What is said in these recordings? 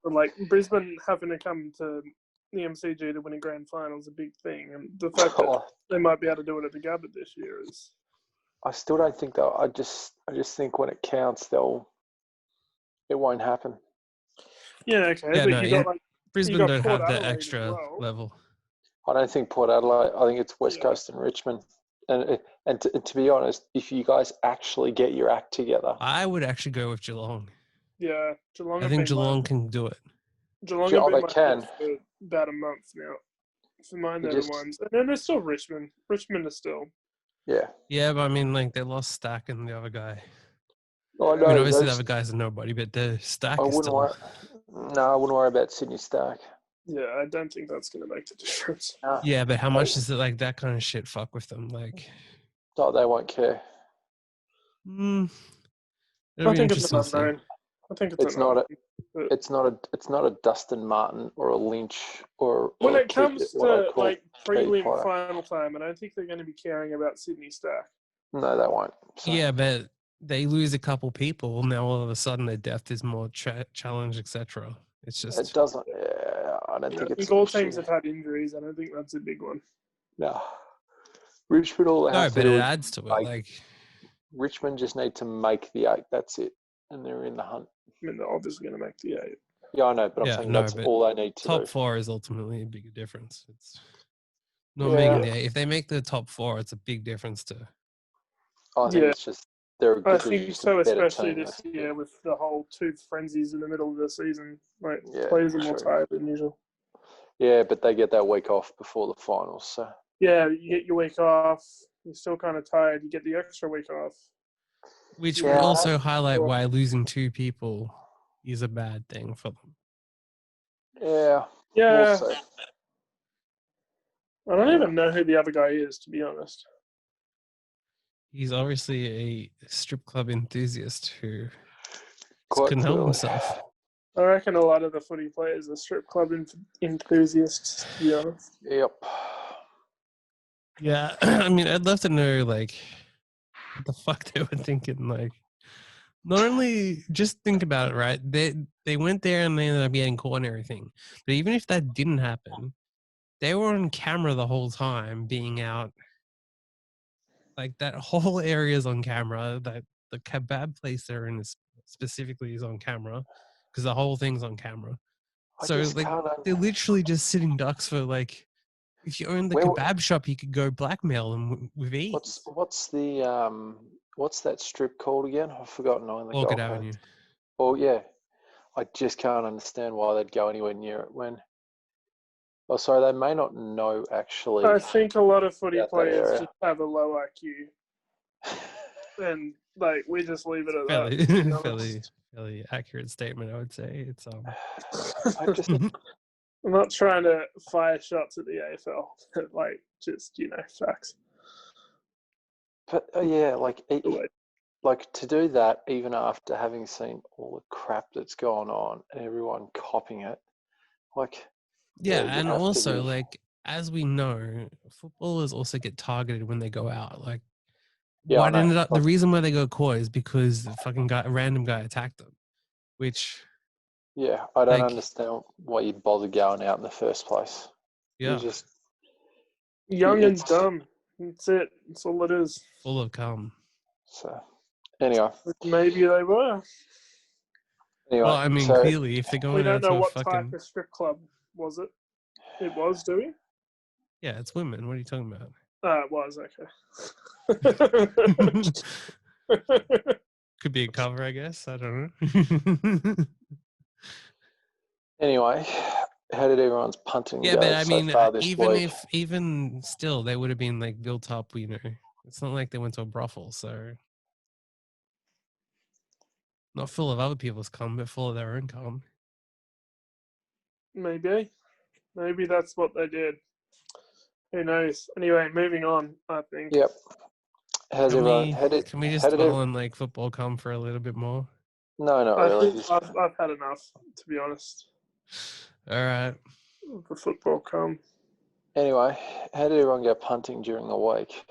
But like Brisbane having to come to the MCG to win a grand final is a big thing, and the fact that they might be able to do it at the Gabba this year is. I still don't think they'll. I just think when it counts, it won't happen. Yeah, okay. Yeah, but no, you got like Brisbane got don't Port have the Adelaide as extra well. level. I don't think Port Adelaide. I think it's West Coast and Richmond. And to be honest, if you guys actually get your act together, I would actually go with Geelong. Yeah, Geelong. I think Geelong can do it. Geelong have been they my can. pick for about a month now. For mine, they're just- the ones. And then there's still Richmond. Richmond is still. Yeah. Yeah, but I mean, like, they lost Stack and the other guy. Oh, I mean, obviously the other guy's a nobody, but the Stack is still... I wouldn't worry about Sydney Stack. Yeah, I don't think that's going to make the difference. Yeah, but how much does it, like, that kind of shit fuck with them? Like... Oh, they won't care. It'll be I think it's interesting to see. unknown. I think It's not a Dustin Martin or a Lynch or when or it comes to like prelim Potter. final time, I don't think they're going to be caring about Sydney Stack. No, they won't. So. Yeah, but they lose a couple people. Now all of a sudden their depth is more challenged, etc. It's just It doesn't. Yeah, I don't think I it's. think all teams have had injuries. I don't think that's a big one. No, Richmond all no, but it adds to it. Like Richmond just need to make the 8. That's it, and they're in the hunt. I mean, they're obviously going to make the 8. Yeah, I know, but I'm saying that's all they need to do. Top 4 is ultimately a big difference. It's not making the 8. If they make the top 4, it's a big difference to. I think it's just they're. I think so, especially this year with the whole 2 frenzies in the middle of the season. Like players are more tired than usual. Yeah, but they get that week off before the finals, so. Yeah, you get your week off. You're still kind of tired. You get the extra week off. Which would also highlight why losing 2 people is a bad thing for them. Yeah. Yeah. We'll I don't even know who the other guy is, to be honest. He's obviously a strip club enthusiast who couldn't help himself. I reckon a lot of the footy players are strip club enthusiasts, to be honest. Yep. Yeah, I mean, I'd love to know, like, what the fuck they were thinking. Like, not only just think about it, right? They went there and they ended up getting caught and everything. But even if that didn't happen, they were on camera the whole time, being out. Like, that whole area is on camera. That the kebab place they're in specifically is on camera because the whole thing's on camera. So, like, they're literally just sitting ducks for, like, if you own the kebab shop, you could go blackmail them with ease. What's that strip called again? I've forgotten. Orchid Avenue. Oh, yeah. I just can't understand why they'd go anywhere near it when... Oh, sorry, they may not know, actually. I think a lot of footy players just have a low IQ. And, like, we just leave it at that. Fairly accurate statement, I would say. It's I'm not trying to fire shots at the AFL, but, like, just, facts. But, like to do that, even after having seen all the crap that's gone on and everyone copying it, like... Yeah, and also, like, as we know, footballers also get targeted when they go out. Like, the reason why they got caught is because the fucking a random guy attacked them, which... Yeah, I don't understand why you'd bother going out in the first place. Yeah. You're just... Young and dumb. That's it. That's all it is. Full of cum. So, anyway. Maybe they were. Anyway, well, I mean, clearly, if they're going we don't know what fucking... type of strip club was it. It was, do we? Yeah, it's women. What are you talking about? It was, okay. Could be a cover, I guess. I don't know. Anyway, how did everyone's punting go but I mean, far this week? even still, they would have been, like, built up, It's not like they went to a brothel, so... Not full of other people's cum, but full of their own cum. Maybe. Maybe that's what they did. Who knows? Anyway, moving on, I think. Yep. Can we just dwell on, like, football cum for a little bit more? No, not really. I've had enough, to be honest. All right. The football cum. Anyway, how did everyone go punting during the week?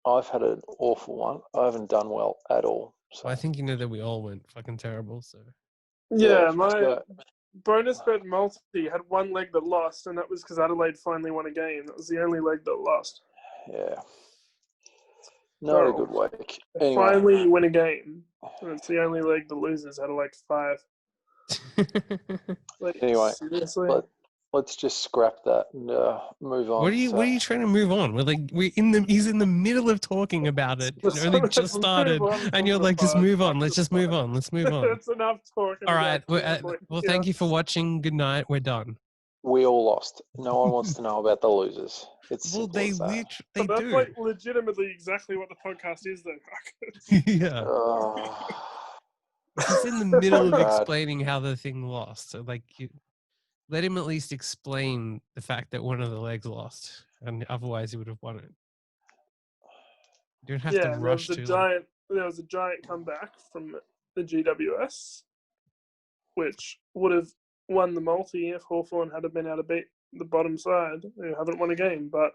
I've had an awful one. I haven't done well at all. So. Well, I think you know that we all went fucking terrible. So. Yeah, bonus bet multi had one leg that lost, and that was because Adelaide finally won a game. That was the only leg that lost. Yeah. Not a good week. Anyway. Finally win a game, and it's the only leg that loses out of like 5. Like, Anyway, seriously? let's just scrap that and move on. What are you trying to move on? He's in the middle of talking about it. It only just started, and you're like, just move on. Let's just move on. Let's move on. It's enough talking. All right. Well, thank you for watching. Good night. We're done. We all lost. No one wants to know about the losers. It's well, they do. That's like legitimately exactly what the podcast is, though. Yeah. He's in the middle of explaining how the thing lost. So, let him at least explain the fact that one of the legs lost, and otherwise he would have won it. You don't have to rush to. There was a giant comeback from the GWS, which would have won the multi if Hawthorn had been able to beat the bottom side, who haven't won a game. But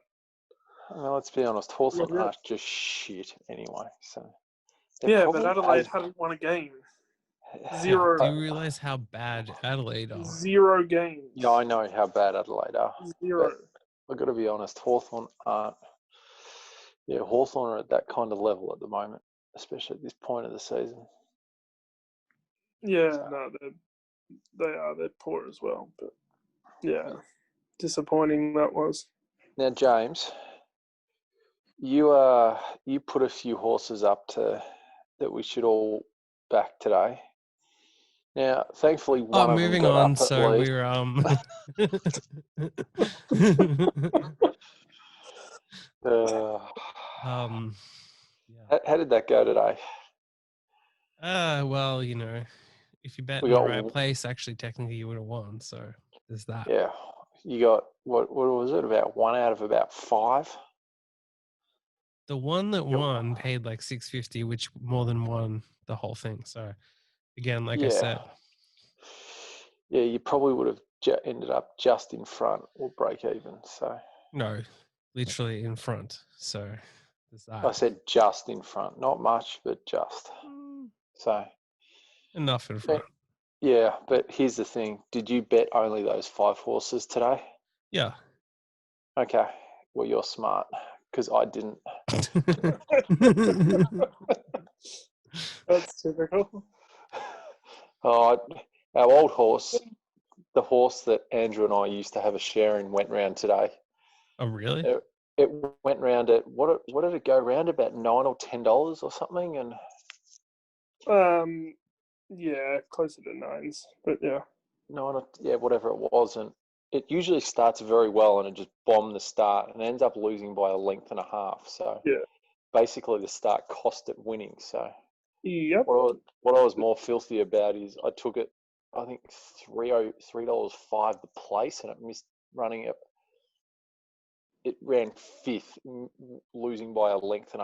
well, let's be honest, Hawthorn are just shit anyway. So but Adelaide hadn't won a game. 0. Do you realise how bad Adelaide are? 0 games. Yeah, I know how bad Adelaide are. 0. I've got to be honest, Hawthorn aren't. Yeah, Hawthorn are at that kind of level at the moment, especially at this point of the season. Yeah, no, they are. They're poor as well. But yeah, disappointing that was. Now, James, you put a few horses up that we should all back today. Now, thankfully, one of them got up at least. How did that go today? Well, if you bet in the right place, actually, technically, you would have won. So there's that. Yeah, you got what was it? About 1 out of about 5. The one that won paid like $650, which more than won the whole thing. So again, I said, yeah, you probably would have ended up just in front or break even. So no, literally in front. So there's that. I said just in front, not much, but just. So enough in front. Yeah, but here's the thing: did you bet only those 5 horses today? Yeah. Okay. Well, you're smart because I didn't. That's typical. Our old horse, the horse that Andrew and I used to have a share in, went round today. Oh, really? It went round at what did it go round about $9 or $10 or something? And yeah, closer to 9s, but yeah. Whatever it was, and it usually starts very well, and it just bombed the start and ends up losing by 1.5 lengths. So basically, the start cost it winning. So yep. What I was more filthy about is I took it, I think $3.05 the place, and it missed running it. It ran 5th, losing by 1.5 lengths.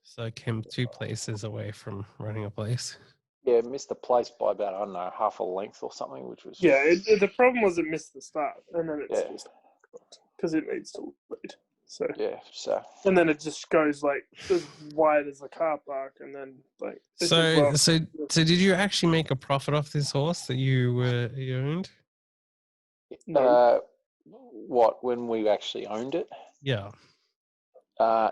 So it came 2 places away from running a place. Yeah, missed the place by about, I don't know, 1/2 length or something, which was... Yeah, the problem was it missed the start, and then it's just because it needs to lead. So and then it just goes like as wide as the car park, and then like. So did you actually make a profit off this horse that you owned? No. What, when we actually owned it? Yeah.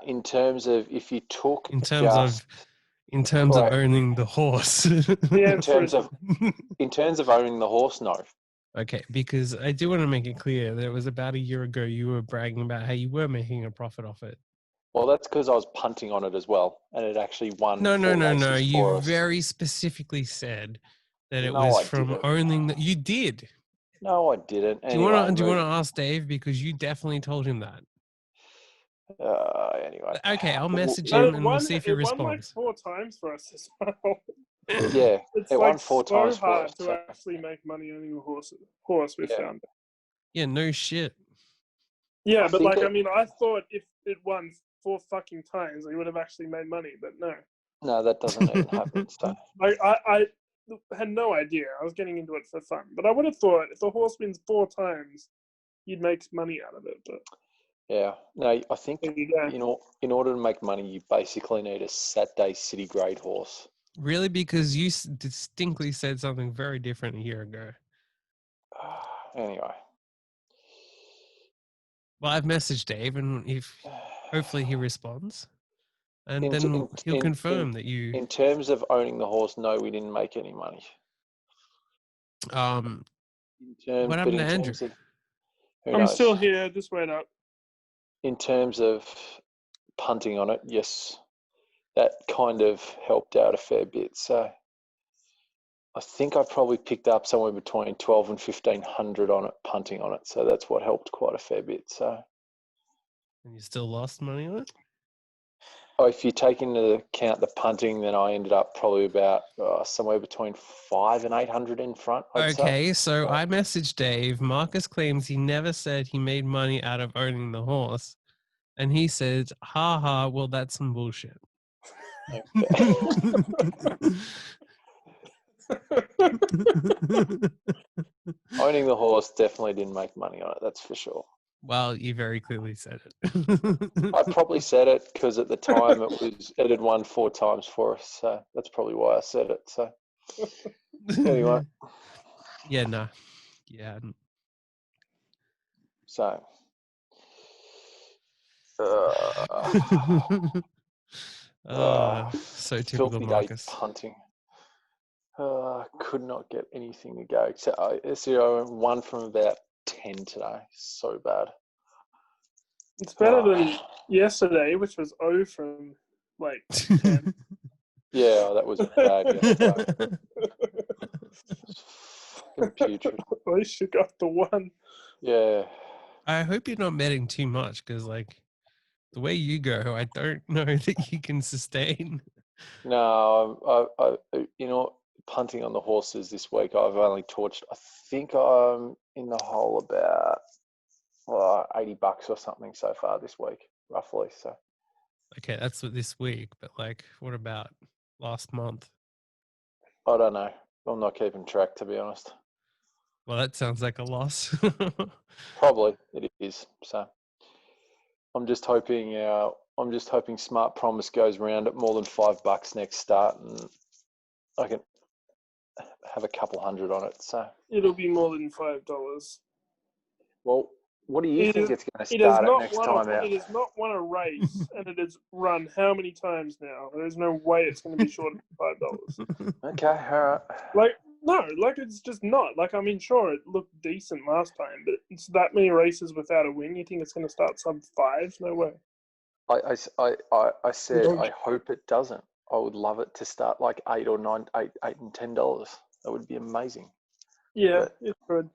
In terms of if you took in terms of owning the horse. in terms of owning the horse, no. Okay, because I do want to make it clear that it was about a year ago you were bragging about how you were making a profit off it. Well, that's because I was punting on it as well, and it actually won. No. You very specifically said that it was from owning that. You did. No, I didn't. Do you want to ask Dave, because you definitely told him that? Anyway. Okay, I'll message him and we'll see if he responds. It won like 4 times for us as well. Yeah, it's it won 4 times for us. It's so hard to actually make money owning a horse we found. Yeah, no shit. Yeah, but I thought if it won 4 fucking times, we would have actually made money, but no. No, that doesn't even happen. So. I had no idea. I was getting into it for fun, but I would have thought if the horse wins 4 times, you'd make money out of it. But yeah, no, I think in order to make money, you basically need a Saturday city grade horse. Really? Because you distinctly said something very different a year ago. Anyway. Well, I've messaged Dave, and if hopefully he responds, and In- then he'll in- confirm that you. In terms of owning the horse, no, we didn't make any money. What happened to Andrew? Terms of, who I'm knows? still here. Just went up. In terms of punting on it, yes, that kind of helped out a fair bit. So I think I probably picked up somewhere between 12 and 1,500 on it, punting on it. So that's what helped quite a fair bit. So. And you still lost money on it? Oh, if you take into account the punting, then I ended up probably about somewhere between 500 and 800 in front. I'd Okay, say. so I messaged Dave. Marcus claims he never said he made money out of owning the horse. And he said, ha ha, well, that's some bullshit. Owning the horse definitely didn't make money on it, that's for sure. Well, you very clearly said it. I probably said it because at the time it had won 4 times for us, so that's probably why I said it. So anyway, yeah, no, yeah. So so typical Marcus. Punting. Could not get anything to go. Except I went 1 from about 10 today. So bad. It's better than yesterday, which was 0 from like 10. Yeah, that was bad yesterday. Putrid. At least you got the 1. Yeah. I hope you're not betting too much because, like, the way you go, I don't know that you can sustain. No, I punting on the horses this week, I've only torched. I think I'm in the hole about $80 or something so far this week, roughly. So. Okay, that's what this week, but like, what about last month? I don't know. I'm not keeping track, to be honest. Well, that sounds like a loss. Probably it is. So I'm just hoping Smart Promise goes round at more than $5 next start, and I can have a couple hundred on it. So It'll be more than $5. Well, what do you think it's going to start at next time out? It has not won a race, and it has run how many times now? There's no way it's going to be short of $5. Okay, all right. It's just not. Like, I mean, sure, it looked decent last time, but it's that many races without a win. You think it's going to start sub 5? No way. I said I hope it doesn't. I would love it to start like $8 or $9, $8 and $10. That would be amazing. Yeah, it could.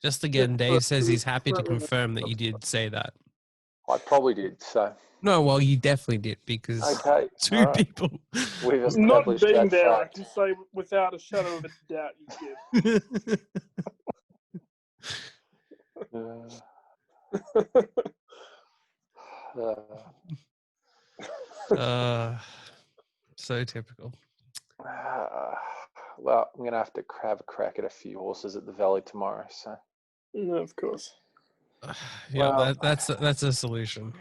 Just again, Dave says he's happy to confirm that you did say that. I probably did. So. No, well, you definitely did because two people. We've not being there, fact. I can say without a shadow of a doubt you did. So typical. Well, I'm gonna have to have a crack at a few horses at the Valley tomorrow. So. No, of course. Yeah, that's a solution.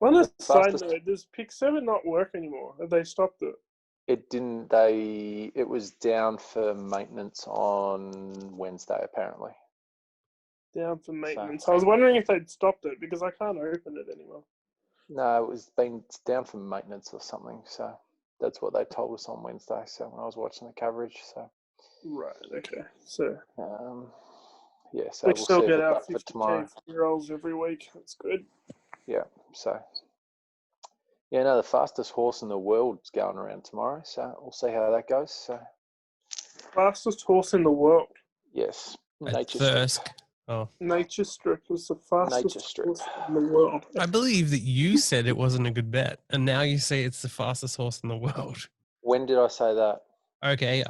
On a side note, does Pick 7 not work anymore? Have they stopped it? It didn't. It was down for maintenance on Wednesday, apparently. Down for maintenance. So I was wondering if they'd stopped it because I can't open it anymore. No, it's down for maintenance or something. So that's what they told us on Wednesday. So when I was watching the coverage, so. Right. Okay. So. Yeah. So we we'll still see get if our it's up for tomorrow. 50K rolls every week. That's good. Yeah. So. Yeah, no, the fastest horse in the world's going around tomorrow, so we'll see how that goes. So. Fastest horse in the world? Yes, Nature Strip. Oh. Nature Strip was the fastest horse in the world. I believe that you said it wasn't a good bet, and now you say it's the fastest horse in the world. When did I say that? Okay,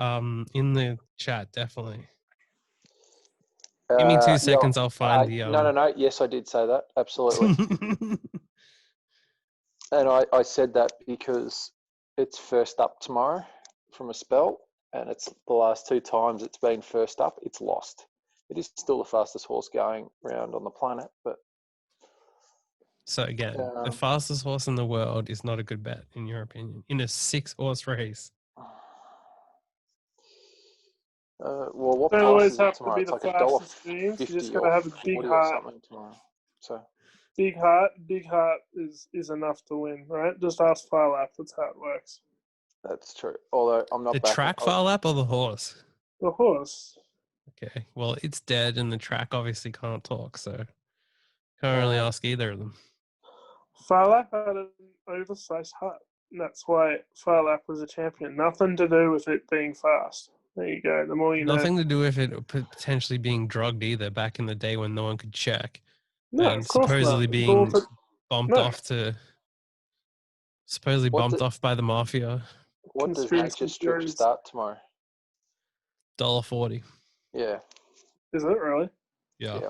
in the chat, definitely. Give me 2 seconds, I'll find the... No. Yes, I did say that, absolutely. And I said that because it's first up tomorrow from a spell, and it's the last 2 times it's been first up, it's lost. It is still the fastest horse going around on the planet, but... So again, the fastest horse in the world is not a good bet, in your opinion, in a 6-horse race. Well, what Don't pass always is it have to tomorrow? be It's the like fastest teams. You $1.50 just or gotta have a big 40 or heart. something tomorrow. So Big heart is enough to win, right? Just ask Far Lap. That's how it works. that's true. Although I'm not The backing. track file lap or the horse? The horse. Okay. Well, it's dead, and the track obviously can't talk, so can't really ask either of them. Far Lap had an oversized hut. And that's why Far Lap was a champion. Nothing to do with it being fast. There you go. The more you know. Nothing to do with it potentially being drugged either. Back in the day when no one could check, No, and of course supposedly not. being bumped No. off bumped off by the mafia. What does Conspiracy Nature's Strip theories. start tomorrow? $1.40. Yeah. Is it really? Yeah.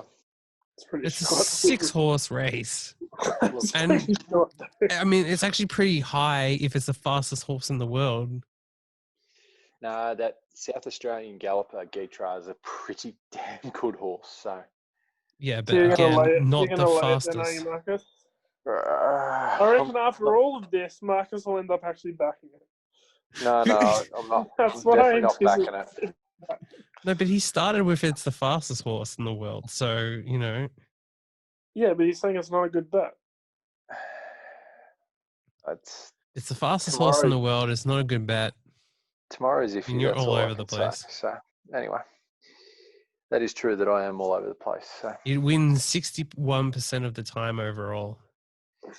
It's pretty It's a short. 6-horse race. It's And- pretty short, though. I mean, it's actually pretty high if it's the fastest horse in the world. Nah, that South Australian galloper Geitra is a pretty damn good horse. So Yeah, So but you're gonna lay again, it. not You're the gonna lay it then, are fastest. you, Marcus? I I reckon after all of this, Marcus will end up actually backing it. No, I'm not. That's I'm what I definitely not backing it. anticipate. No, but he started with it's the fastest horse in the world. So, you know, Yeah, but he's saying it's not a good bet. it's the fastest horse in the world. It's not a good bet. Tomorrow's iffy. And you're That's all I over the can say. place. So anyway, that is true that I am all over the place. So It wins 61% of the time overall.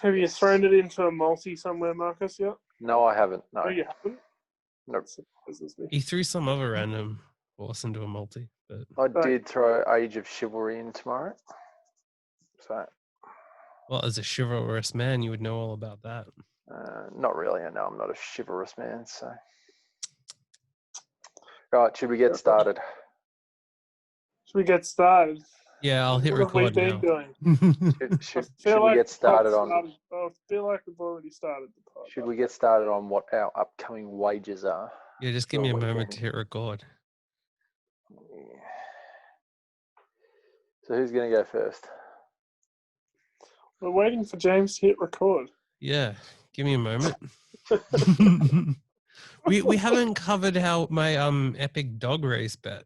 Have you thrown it into a multi somewhere, Marcus, yet? no, I haven't. No, No, you haven't? Nope. Surprises me. He threw some other random horse into a multi, but I did throw Age of Chivalry in tomorrow. So well, as a chivalrous man, you would know all about that. not really. I know I'm not a chivalrous man. So right, should we get started? Should we get started? Yeah, I'll hit What have we record been now. doing? Should feel we like get the started pod's on? I feel like we've already started the pod. Should we get started on what our upcoming wages are? Yeah, just give for me a the moment weekend? to hit record. Yeah. So who's going to go first? We're waiting for James to hit record. Yeah, give me a moment. we haven't covered how my epic dog race bet.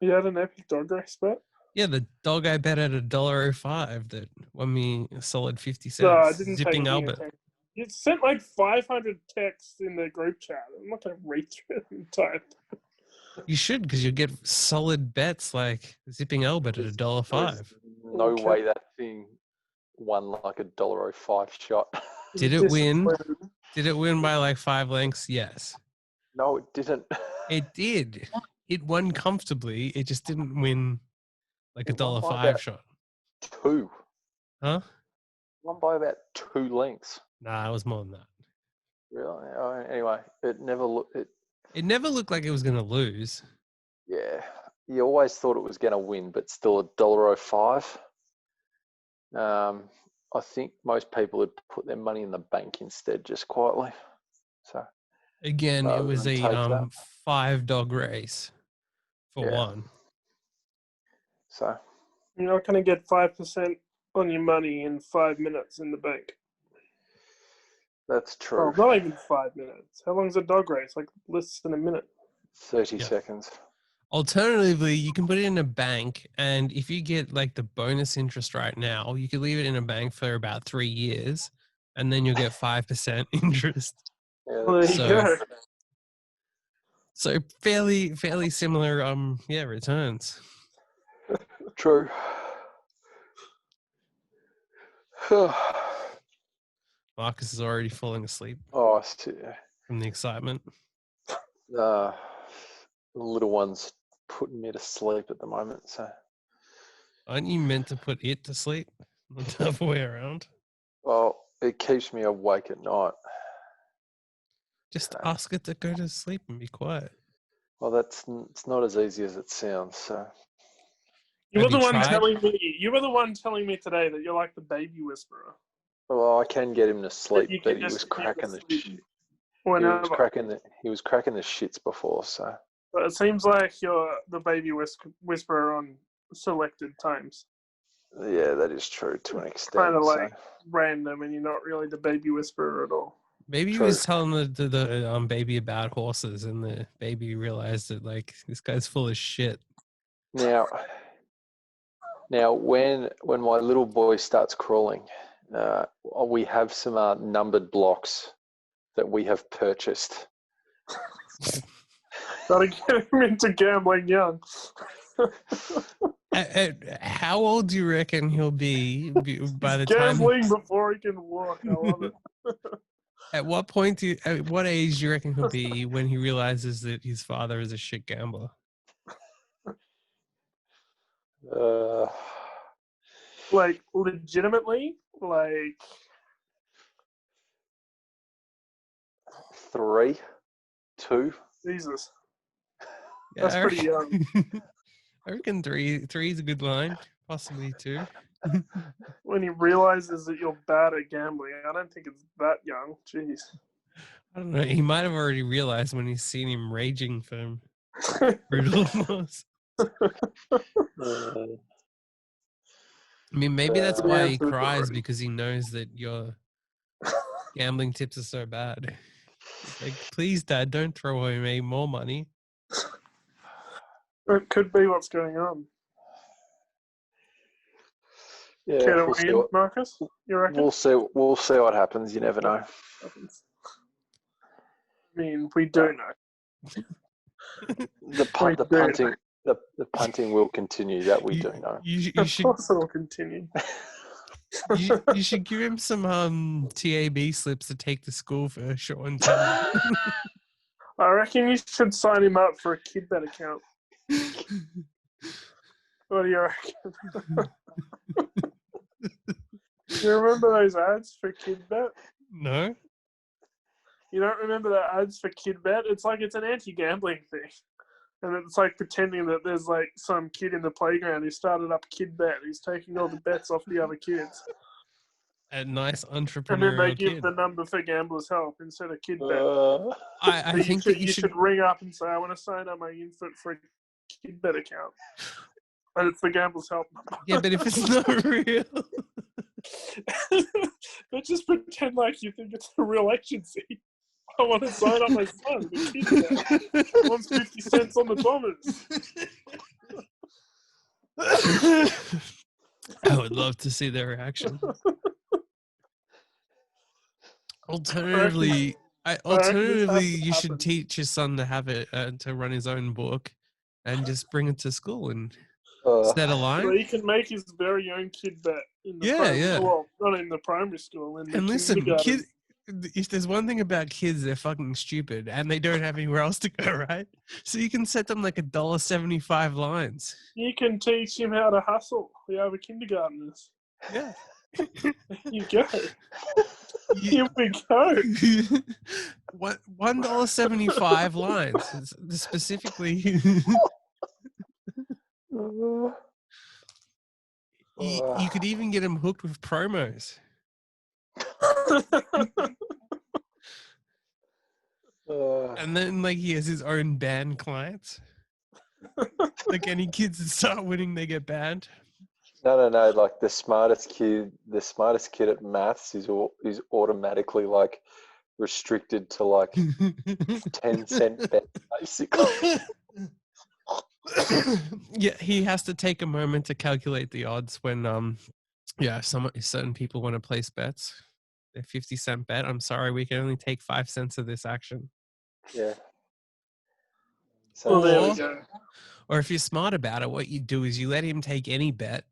You had an epic dog race bet? Yeah, the dog I bet at $1.05 that won me a solid 50 cents. No, I didn't Zipping take any Albert. attention. You sent like 500 texts in the group chat. I'm not going to read through it and type. You should, because you get solid bets like Zipping Albert at $1.05. No Okay. way that thing won like $1.05 shot. Did it win? Did it win by like 5 lengths? Yes. No, it didn't. It did. It won comfortably. It just didn't win like a It won by $1.05 about shot. 2. Huh? Won by about 2 lengths. Nah, it was more than that. Really? Anyway, it never looked. It never looked like it was going to lose. Yeah, you always thought it was going to win, but still $1.05. I think most people would put their money in the bank instead, just quietly. So Again, it rather was than a take that. 5-dog race for one. So You're not going to get 5% on your money in 5 minutes in the bank. that's true. Oh, not even 5 minutes. How long's a dog race? Like less than a minute. 30 Yeah. seconds. Alternatively, you can put it in a bank, and if you get like the bonus interest right now, you could leave it in a bank for about 3 years, and then you'll get 5% interest. Yeah, Well, there you So- go. So fairly similar returns. true. Marcus is already falling asleep Oh, I see. from the excitement. The little one's putting me to sleep at the moment. So, Aren't you meant to put it to sleep? Not the other way around. well, it keeps me awake at night. Just So, ask it to go to sleep and be quiet. well, it's not as easy as it sounds. So, You were Have the you one tried? telling me. You were the one telling me today that you're like the baby whisperer. well, I can get him to sleep, you but can he just was get him to cracking the sleep shit. Whenever. He was cracking the shits before. So, But it seems like you're the baby whisperer on selected times. yeah, that is true to an extent. Kind of so. like random, and you're not really the baby whisperer at all. Maybe he True. was telling the baby about horses, and the baby realized that like this guy's full of shit. Now, when my little boy starts crawling, we have some numbered blocks that we have purchased. Gotta get him into gambling young. How old do you reckon he'll be by the He's time? gambling before he can walk. I love it. At what age do you reckon he'll be when he realizes that his father is a shit gambler? Like, legitimately? Like... 3, 2. Jesus. Yeah, That's pretty young. I reckon 3 is a good line, possibly 2. When he realizes that you're bad at gambling, I don't think it's that young. Jeez. I don't know. He might have already realized when he's seen him raging for brutal loss. I mean, maybe that's why he cries, because he knows that your gambling tips are so bad. Like, please, Dad, don't throw away me more money. It could be what's going on. Yeah, Care to weigh in, Marcus? You reckon? We'll see what happens. You never know. I mean, we do know. The punting will continue. That we do know. Of course it will continue. You should give him some TAB slips to take to school for show and tell. I reckon you should sign him up for a KidBet account. What do you reckon? You remember those ads for KidBet? No. You don't remember the ads for KidBet? It's like it's an anti-gambling thing. And it's like pretending that there's like some kid in the playground who started up KidBet. He's taking all the bets off the other kids. A nice entrepreneurial And then they give kid. the number for Gamblers Help instead of KidBet. I think that you should ring up and say, I want to sign up my infant for a KidBet account. And it's the Gamblers Help number. Yeah, but if it's not real. But just pretend like you think it's a real agency. I want to sign up my son with KidBet. He wants 50 cents on the Bombers. I would love to see their reaction. Alternatively, you should teach your son to have it to run his own book, and just bring it to school and set a line. So he can make his very own KidBet in the primary school. Well, not in the primary school. In the kindergarten. If there's one thing about kids, they're fucking stupid, and they don't have anywhere else to go, right? So you can set them like $1.75 lines. You can teach him how to hustle. We have a kindergartners. Yeah. You go. Here we go. $1.75 lines, specifically. You could even get him hooked with promos. And then, like, he has his own banned clients. Like, any kids that start winning, they get banned. No. Like the smartest kid at maths is automatically like restricted to like 10-cent bet, basically. Yeah, he has to take a moment to calculate the odds when certain people want to place bets. A 50-cent bet. I'm sorry, we can only take 5 cents of this action. Yeah. So there we go. Or if you're smart about it, what you do is you let him take any bet.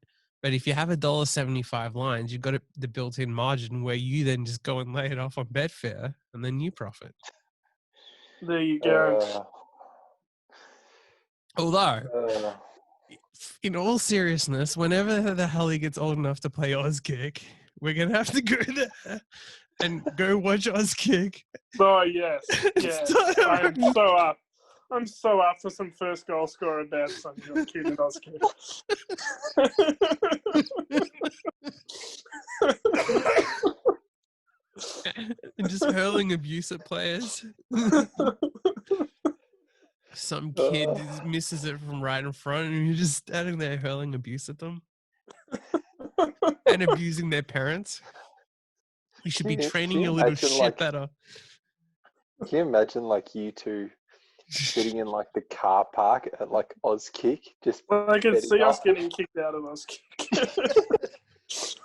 But if you have $1.75 lines, you've got the built-in margin where you then just go and lay it off on Betfair, and then you profit. There you go. Although, in all seriousness, whenever the hell he gets old enough to play Auskick, we're going to have to go there and go watch Auskick. Oh, yes. I'm so up. I'm so up for some first goal scorer bets on your kid in Auskick. And just hurling abuse at players. Some kid misses it from right in front, and you're just standing there hurling abuse at them and abusing their parents. You should be Can training you your little imagine, shit better. Can you imagine like you two sitting in like the car park at like Auskick, just Well, I can betting see us up? getting kicked out of Auskick.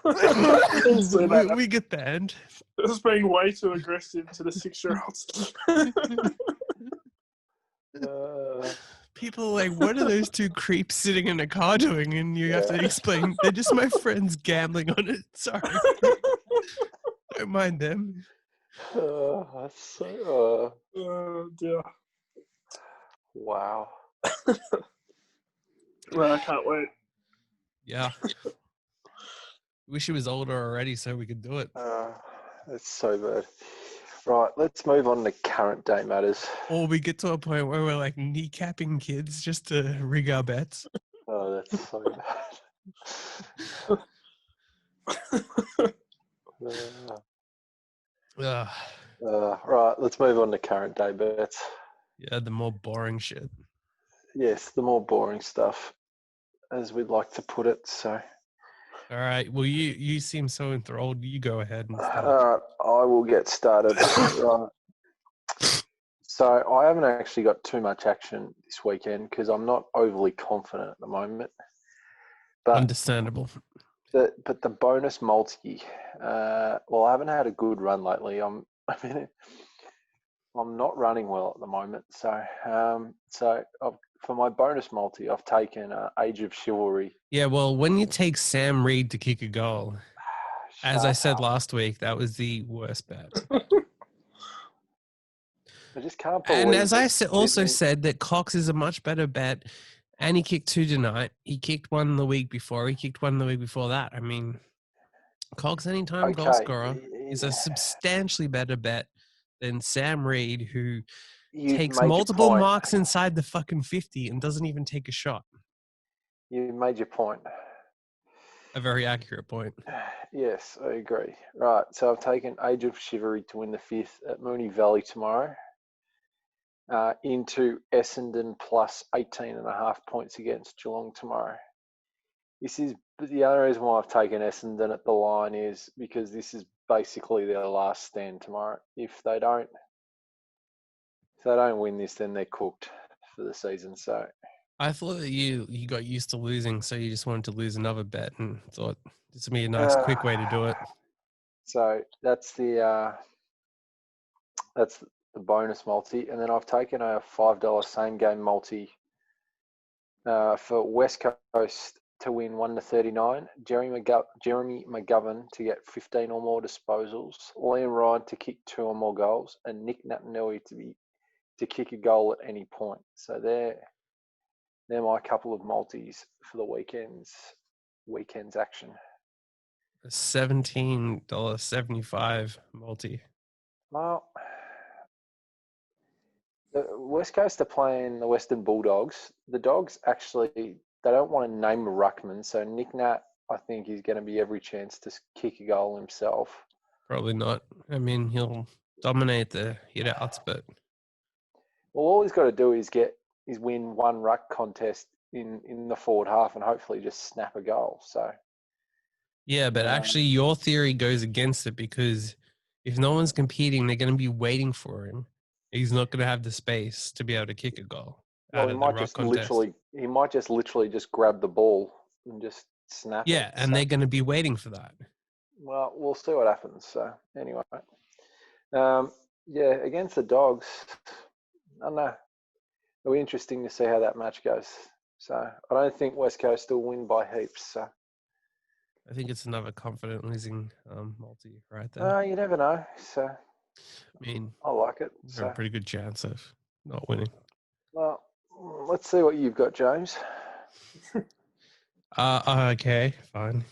I can see that. we get banned. This is being way too aggressive to the 6-year-olds. People are like, what are those two creeps sitting in a car doing? And you have to Yeah. explain, they're just my friends gambling on it. Sorry. Don't mind them. That's so, Oh, dear. wow. Well, I can't wait. Yeah. Wish he was older already so we could do it. That's so bad. Right, let's move on to current day matters. Or we get to a point where we're like kneecapping kids just to rig our bets. Oh, that's so bad. Right, let's move on to current day bets. Yeah, the more boring shit. Yes, the more boring stuff, as we'd like to put it. So, all right. Well, you seem so enthralled. You go ahead and start. All right, I will get started. Right. So I haven't actually got too much action this weekend because I'm not overly confident at the moment. But understandable. But the bonus multi, well, I haven't had a good run lately. I'm not running well at the moment. So for my bonus multi, I've taken Age of Chivalry. Yeah, well, when you take Sam Reed to kick a goal, as I said last week, that was the worst bet. I just can't believe. And as I also said, that Cox is a much better bet, and he kicked 2 tonight. He kicked 1 the week before. He kicked 1 the week before that. I mean, Cox anytime goal scorer is a substantially better bet than Sam Reed, who takes multiple marks inside the fucking 50 and doesn't even take a shot. You made your point. A very accurate point. Yes, I agree. Right, so I've taken Age of Chivalry to win the 5th at Moonee Valley tomorrow. Into Essendon plus 18.5 points against Geelong tomorrow. This is the other reason why I've taken Essendon at the line is because this is basically their last stand tomorrow. If they don't win this, then they're cooked for the season. So I thought that you got used to losing, so you just wanted to lose another bet and thought this would be a nice quick way to do it. So that's the bonus multi, and then I've taken a $5 same game multi for West Coast to win 1-39, Jeremy McGovern to get 15 or more disposals, Liam Ryan to kick 2 or more goals, and Nick Natanui to kick a goal at any point. So they're my couple of multis for the weekend's action. A $17.75 multi. Well, the West Coast are playing the Western Bulldogs. The Dogs actually, they don't want to name a ruckman, so Nick Nat, I think, is going to be every chance to kick a goal himself. Probably not. I mean, he'll dominate the hit-outs, but... Well, all he's got to do is win one ruck contest in the forward half and hopefully just snap a goal. So... Yeah, but actually your theory goes against it because if no one's competing, they're going to be waiting for him. He's not going to have the space to be able to kick a goal. Well, he might just literally just grab the ball and just snap it. Yeah, and they're going to be waiting for that. Well, we'll see what happens. So anyway, against the Dogs, I don't know. It'll be interesting to see how that match goes. So I don't think West Coast will win by heaps. So I think it's another confident losing multi right there. You never know. So I mean, I like it. So a pretty good chance of not winning. Well, let's see what you've got, James. Okay, fine.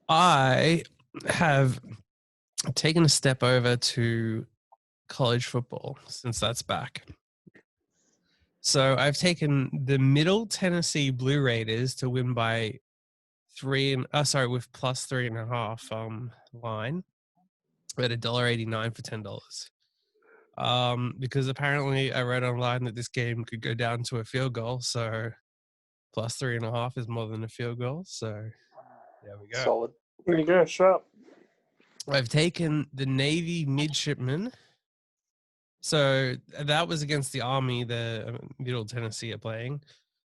I have taken a step over to college football since that's back. So I've taken the Middle Tennessee Blue Raiders to win by with plus 3.5 line at $1.89 for $10. Because apparently I read online that this game could go down to a field goal, so plus 3.5 is more than a field goal. So there we go. Solid. There you go, sharp. I've taken the Navy midshipman. So that was against the Army, the Middle Tennessee are playing.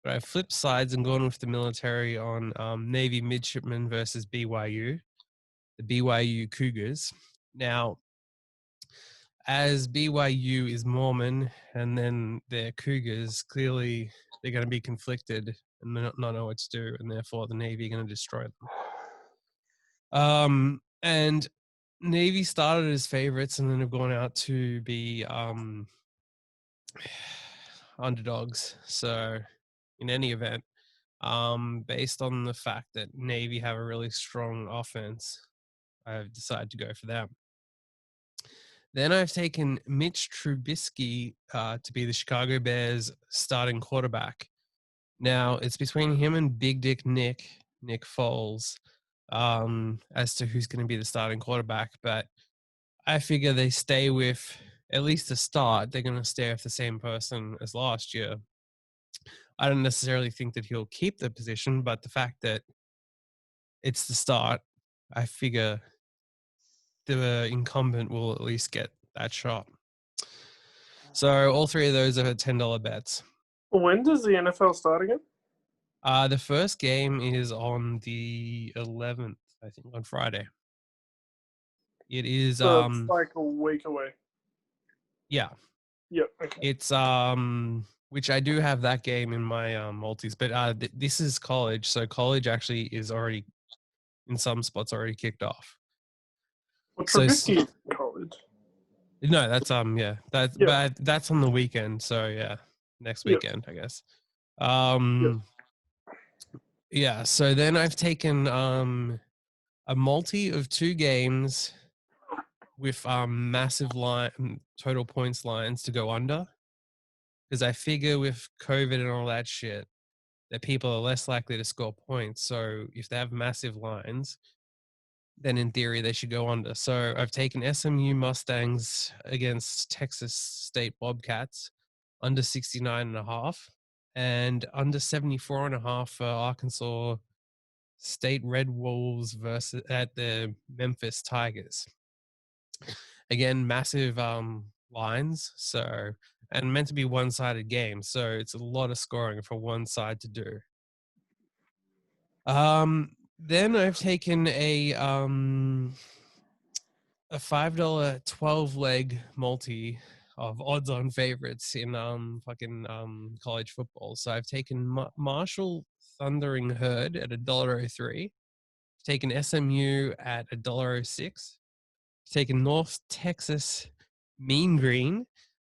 But I flipped sides and gone with the military on Navy midshipman versus BYU, the BYU Cougars. Now, as BYU is Mormon and then they're Cougars, clearly they're going to be conflicted and not know what to do, and therefore the Navy are going to destroy them. And Navy started as favorites and then have gone out to be underdogs. So in any event, based on the fact that Navy have a really strong offense, I've decided to go for them. Then I've taken Mitch Trubisky to be the Chicago Bears starting quarterback. Now, it's between him and Big Dick Nick Foles, as to who's going to be the starting quarterback. But I figure they stay with at least the start. They're going to stay with the same person as last year. I don't necessarily think that he'll keep the position, but the fact that it's the start, I figure the incumbent will at least get that shot. So all three of those are $10 bets. When does the NFL start again? The first game is on the 11th, I think, on Friday. It is So it's like a week away. Yeah. Yep. Okay. It's which I do have that game in my multis, but this is college, so college actually is already in some spots already kicked off. Well, So Trubisky is in college. no, that's but that's on the weekend, so yeah, next weekend, I guess. Yeah, so then I've taken a multi of 2 games with massive line total points lines to go under, because I figure with COVID and all that shit that people are less likely to score points. So if they have massive lines, then in theory they should go under. So I've taken SMU Mustangs against Texas State Bobcats under 69.5 and under 74.5 for Arkansas State Red Wolves versus at the Memphis Tigers. Again, massive lines, so and meant to be one-sided game, so it's a lot of scoring for one side to do. Then I've taken a $5 12-leg multi of odds-on favorites in college football. So I've taken Marshall Thundering Herd at $1.03. I've taken SMU at $1.06. I've taken North Texas Mean Green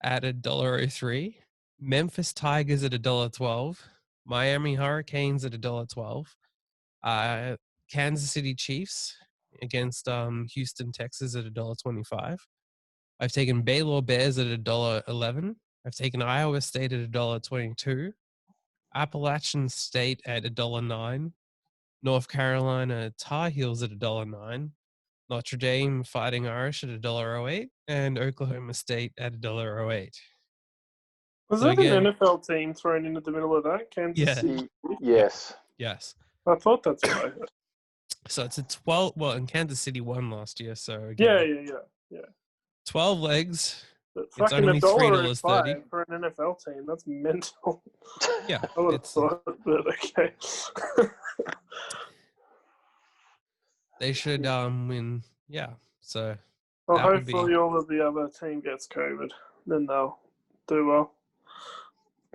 at $1.03. Memphis Tigers at $1.12. Miami Hurricanes at $1.12. Kansas City Chiefs against Houston, Texas at $1.25. I've taken Baylor Bears at $1.11. I've taken Iowa State at $1.22. Appalachian State at $1.09. North Carolina Tar Heels at $1.09. Notre Dame Fighting Irish at $1.08. And Oklahoma State at $1.08. Was that an NFL team thrown into the middle of that? Kansas City? Yes. Yes. I thought that's what I heard. So it's a 12. Well, and Kansas City won last year, so again, yeah. 12 legs. But It's fucking only $1.05 for an NFL team. That's mental. Yeah, I would have thought, but okay. They should win. Yeah, so. Well, hopefully all of the other team gets COVID, then they'll do well.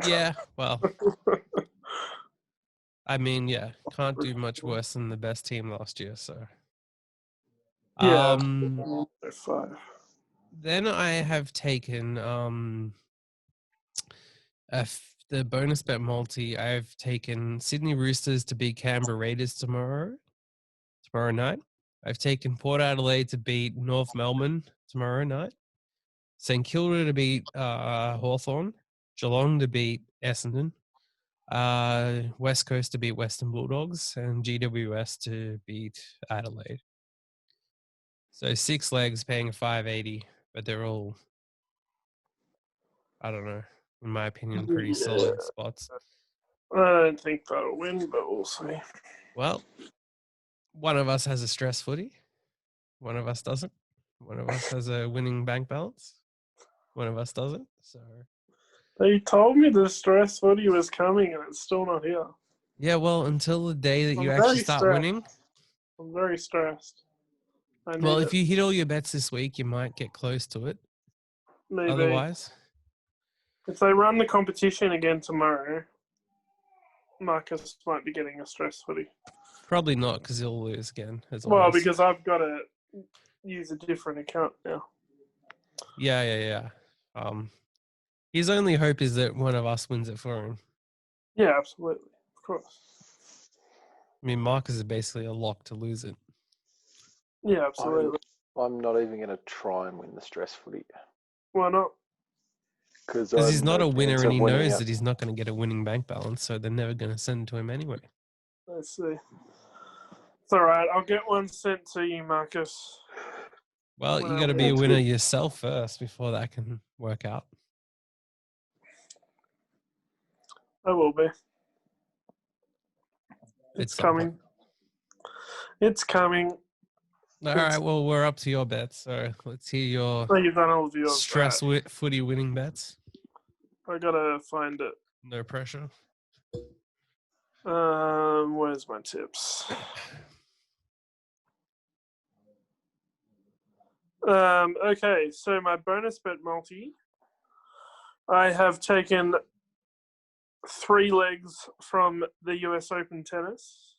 Yeah, well. I mean, yeah, can't do much worse than the best team last year, so. Yeah. Then I have taken the bonus bet multi. I've taken Sydney Roosters to beat Canberra Raiders tomorrow night. I've taken Port Adelaide to beat North Melbourne tomorrow night. St Kilda to beat Hawthorn. Geelong to beat Essendon. West Coast to beat Western Bulldogs, and GWS to beat Adelaide. So 6 legs paying $5.80, but they're all, I don't know, in my opinion, pretty solid spots. I don't think they'll win, but we'll see. Well, one of us has a stress footy. One of us doesn't. One of us has a winning bank balance. One of us doesn't. So They told me the stress footy was coming, and it's still not here. yeah, well, until the day that you I'm actually very start stressed. winning. I'm very stressed. I Well, need if it. you hit all your bets this week, you might get close to it. Maybe. Otherwise, If they run the competition again tomorrow, Marcus might be getting a stress footy. probably not because he'll lose again. As Well, always. because I've got to use a different account now. Yeah. His only hope is that one of us wins it for him. Yeah, absolutely. Of course. I mean, Marcus is basically a lock to lose it. Yeah, absolutely. I'm not even going to try and win the stress footy. Why not? Because he's not a winner and he knows that he's not going to get a winning bank balance, so they're never going to send it to him anyway. Let's see. It's all right. I'll get one sent to you, Marcus. Well, you got to be a winner yourself first before that can work out. I will be. It's coming. It's coming. All right, well, we're up to your bets, so let's hear your you've done all of yours, stress footy winning bets. I got to find it. No pressure. Where's my tips? Okay, so my bonus bet multi, I have taken 3 legs from the US Open tennis.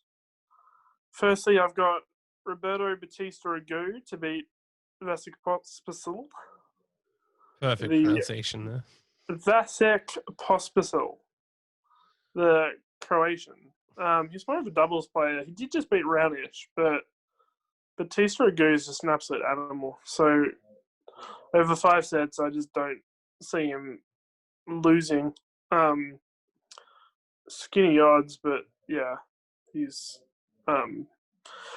Firstly, I've got Roberto Bautista Agut to beat Vasek Pospisil. Perfect pronunciation there. Vasek Pospisil, the Croatian. He's more of a doubles player. He did just beat Raonic, but Bautista Agut is just an absolute animal. So over 5 sets, I just don't see him losing. Skinny odds, but yeah, he's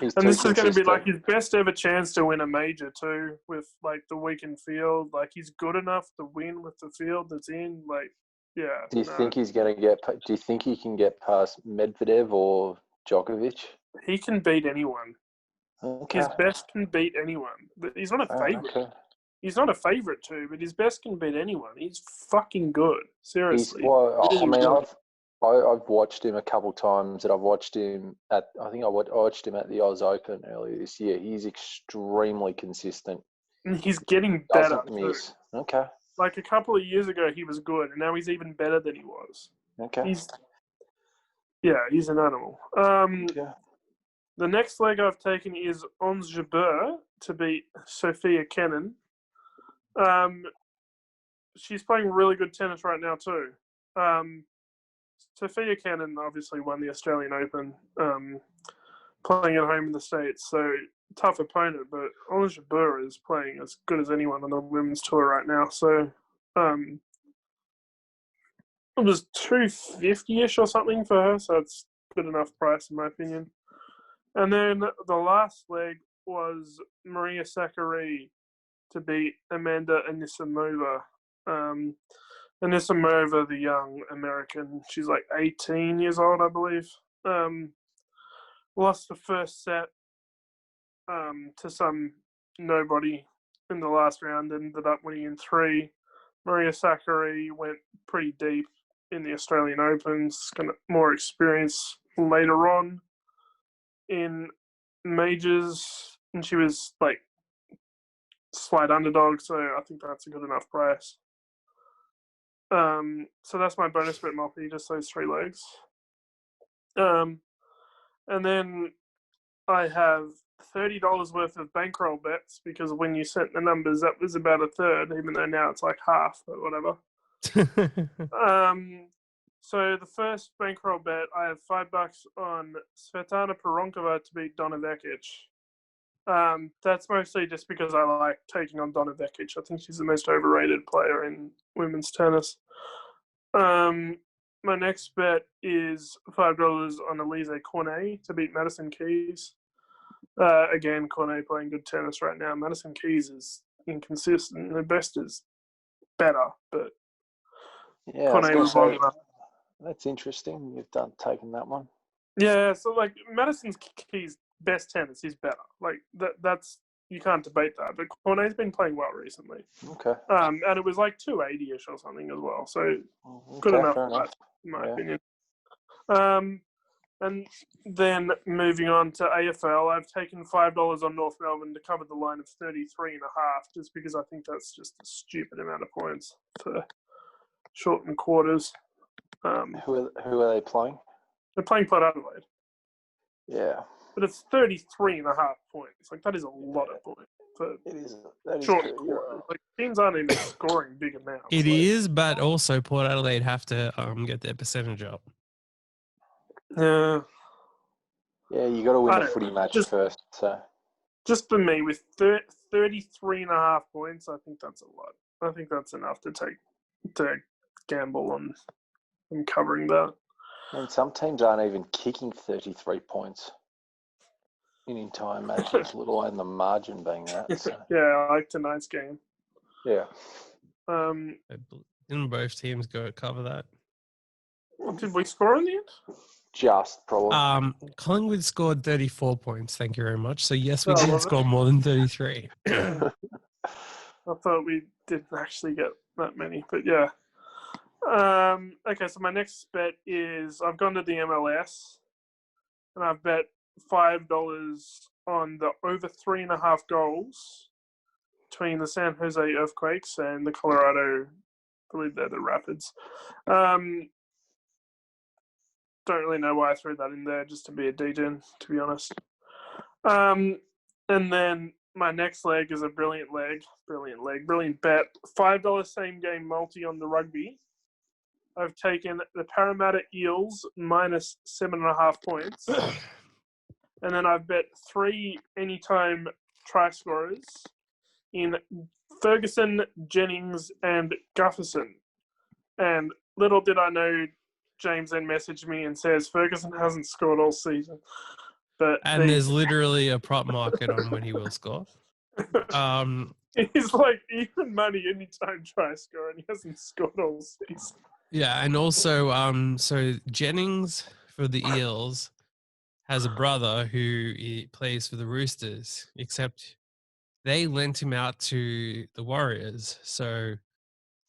and this is going to be like his best ever chance to win a major too, with like the weakened field. Like he's good enough to win with the field that's in. Like, yeah. Do you think he's going to get? Do you think he can get past Medvedev or Djokovic? He can beat anyone. Okay. His best can beat anyone. He's not a favorite. Okay. He's not a favorite too, but his best can beat anyone. He's fucking good. Seriously. I've watched him a couple times, and I've watched him I watched him at the Oz Open earlier this year. He's extremely consistent. And he's getting better. Doesn't miss. Okay. Like a couple of years ago, he was good, and now he's even better than he was. Okay. He's an animal. The next leg I've taken is Ons Jabeur to beat Sophia Kenin. She's playing really good tennis right now too. Sophia Kenin obviously won the Australian Open, playing at home in the States. So tough opponent, but Ons Jabeur is playing as good as anyone on the women's tour right now. So it was $250-ish or something for her. So it's good enough price in my opinion. And then the last leg was Maria Sakkari to beat Amanda Anisimova. Anisimova, the young American, she's like 18 years old, I believe. Lost the first set to some nobody in the last round, ended up winning in 3. Maria Sakkari went pretty deep in the Australian Opens, got more experience later on in majors, and she was like slight underdog, so I think that's a good enough price. So that's my bonus bet multi, just those 3 legs. And then I have $30 worth of bankroll bets, because when you sent the numbers, that was about a third, even though now it's like half, but whatever. So the first bankroll bet, I have $5 on Svetlana Peronkova to beat Donna Vekic. That's mostly just because I like taking on Donna Vekic. I think she's the most overrated player in women's tennis. My next bet is $5 on Elise Cornet to beat Madison Keys. Again, Cornet playing good tennis right now. Madison Keys is inconsistent. Her best is better, but Cornet was long enough. That's interesting. You've taken that one. Yeah, so like Madison Keys' best tennis is better. Like that's you can't debate that. But Cornet's been playing well recently. Okay. And it was like 280-ish or something as well. So good Okay, enough, fair enough. in my Yeah. opinion. And then moving on to AFL, I've taken $5 on North Melbourne to cover the line of 33.5, just because I think that's just a stupid amount of points for shortened quarters. Who are they playing? They're playing Port Adelaide, Yeah. but it's 33.5 points. Like, that is a lot of points for It is. That is short good. quarters. Like, teams aren't even scoring big amounts. It is, but also Port Adelaide have to get their percentage up. Yeah. Yeah, you got to win I the don't footy know. match Just- first. So Just for me, with 33.5 points, I think that's a lot. I think that's enough to gamble on covering that. and some teams aren't even kicking 33 points in entire matches, let alone the margin being that. So, Yeah, I like tonight's game. yeah. Didn't both teams go cover that? Did we score in the end? Just probably. Collingwood scored 34 points. Thank you very much. So yes, we Oh, did was it? score more than 33. I thought we didn't actually get that many, but yeah. Okay, so my next bet is I've gone to the MLS and I've bet $5 on the over 3.5 goals between the San Jose Earthquakes and the Colorado, I believe they're the Rapids. Don't really know why I threw that in there, just to be a degen, to be honest. And then my next leg is a brilliant bet. $5 same game multi on the rugby. I've taken the Parramatta Eels minus 7.5 points. And then I've bet 3 anytime try scorers in Ferguson, Jennings, and Gufferson. And little did I know, James then messaged me and says Ferguson hasn't scored all season. But There's literally a prop market on when he will score. He's like even money anytime try score, and he hasn't scored all season. Yeah, and also, so Jennings for the Eels has a brother who plays for the Roosters, except they lent him out to the Warriors. So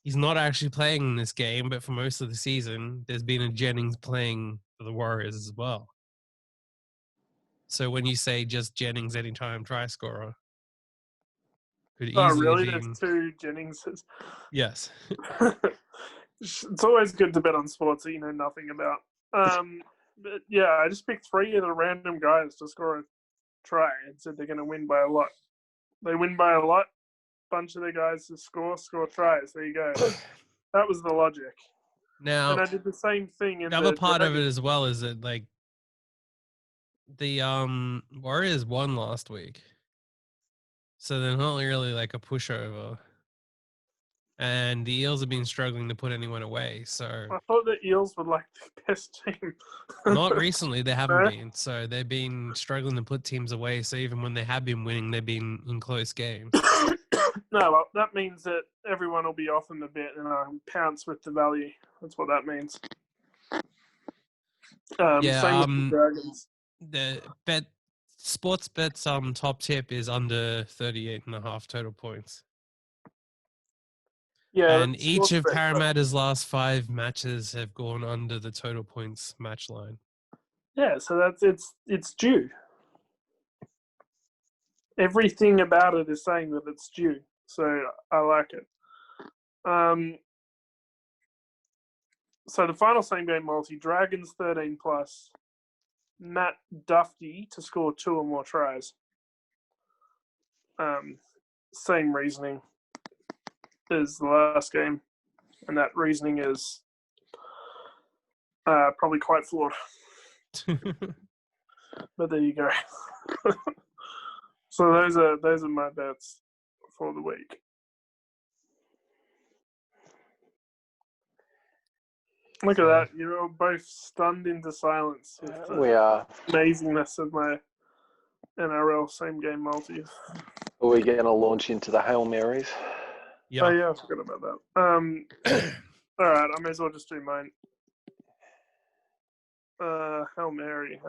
he's not actually playing in this game, but for most of the season, there's been a Jennings playing for the Warriors as well. So when you say just Jennings anytime try scorer, could easily really? be... There's 2 Jenningses? Yes. It's always good to bet on sports that you know nothing about. But yeah, I just picked 3 of the random guys to score a try and said they're going to win by a lot. They win by a lot. Bunch of the guys to score tries. There you go. That was the logic. Now, and I did the same thing in the other part of it as well is that, like, the Warriors won last week, so they're not really like a pushover. And the Eels have been struggling to put anyone away. So I thought the Eels were like the best team. not recently, they haven't No? been. So they've been struggling to put teams away. So even when they have been winning, they've been in close games. No, well, that means that everyone will be off them a bit and pounce with the value. That's what that means. Same with the Dragons. The sports bets top tip is under 38.5 total points. Yeah, And each sports of bets, Parramatta's last 5 matches have gone under the total points match line. yeah, so it's due. Everything about it is saying that it's due. So I like it. So the final same game multi, Dragons 13+, Matt Duffy to score 2 or more tries. Same reasoning as the last game, and that reasoning is probably quite flawed. But there you go. So those are my bets for the week. Look at that. You're all both stunned into silence with the We are. amazingness of my NRL same game multis. Are we going to launch into the Hail Marys? Yeah. Oh, yeah, I forgot about that. All right, I may as well just do mine. Hail Mary.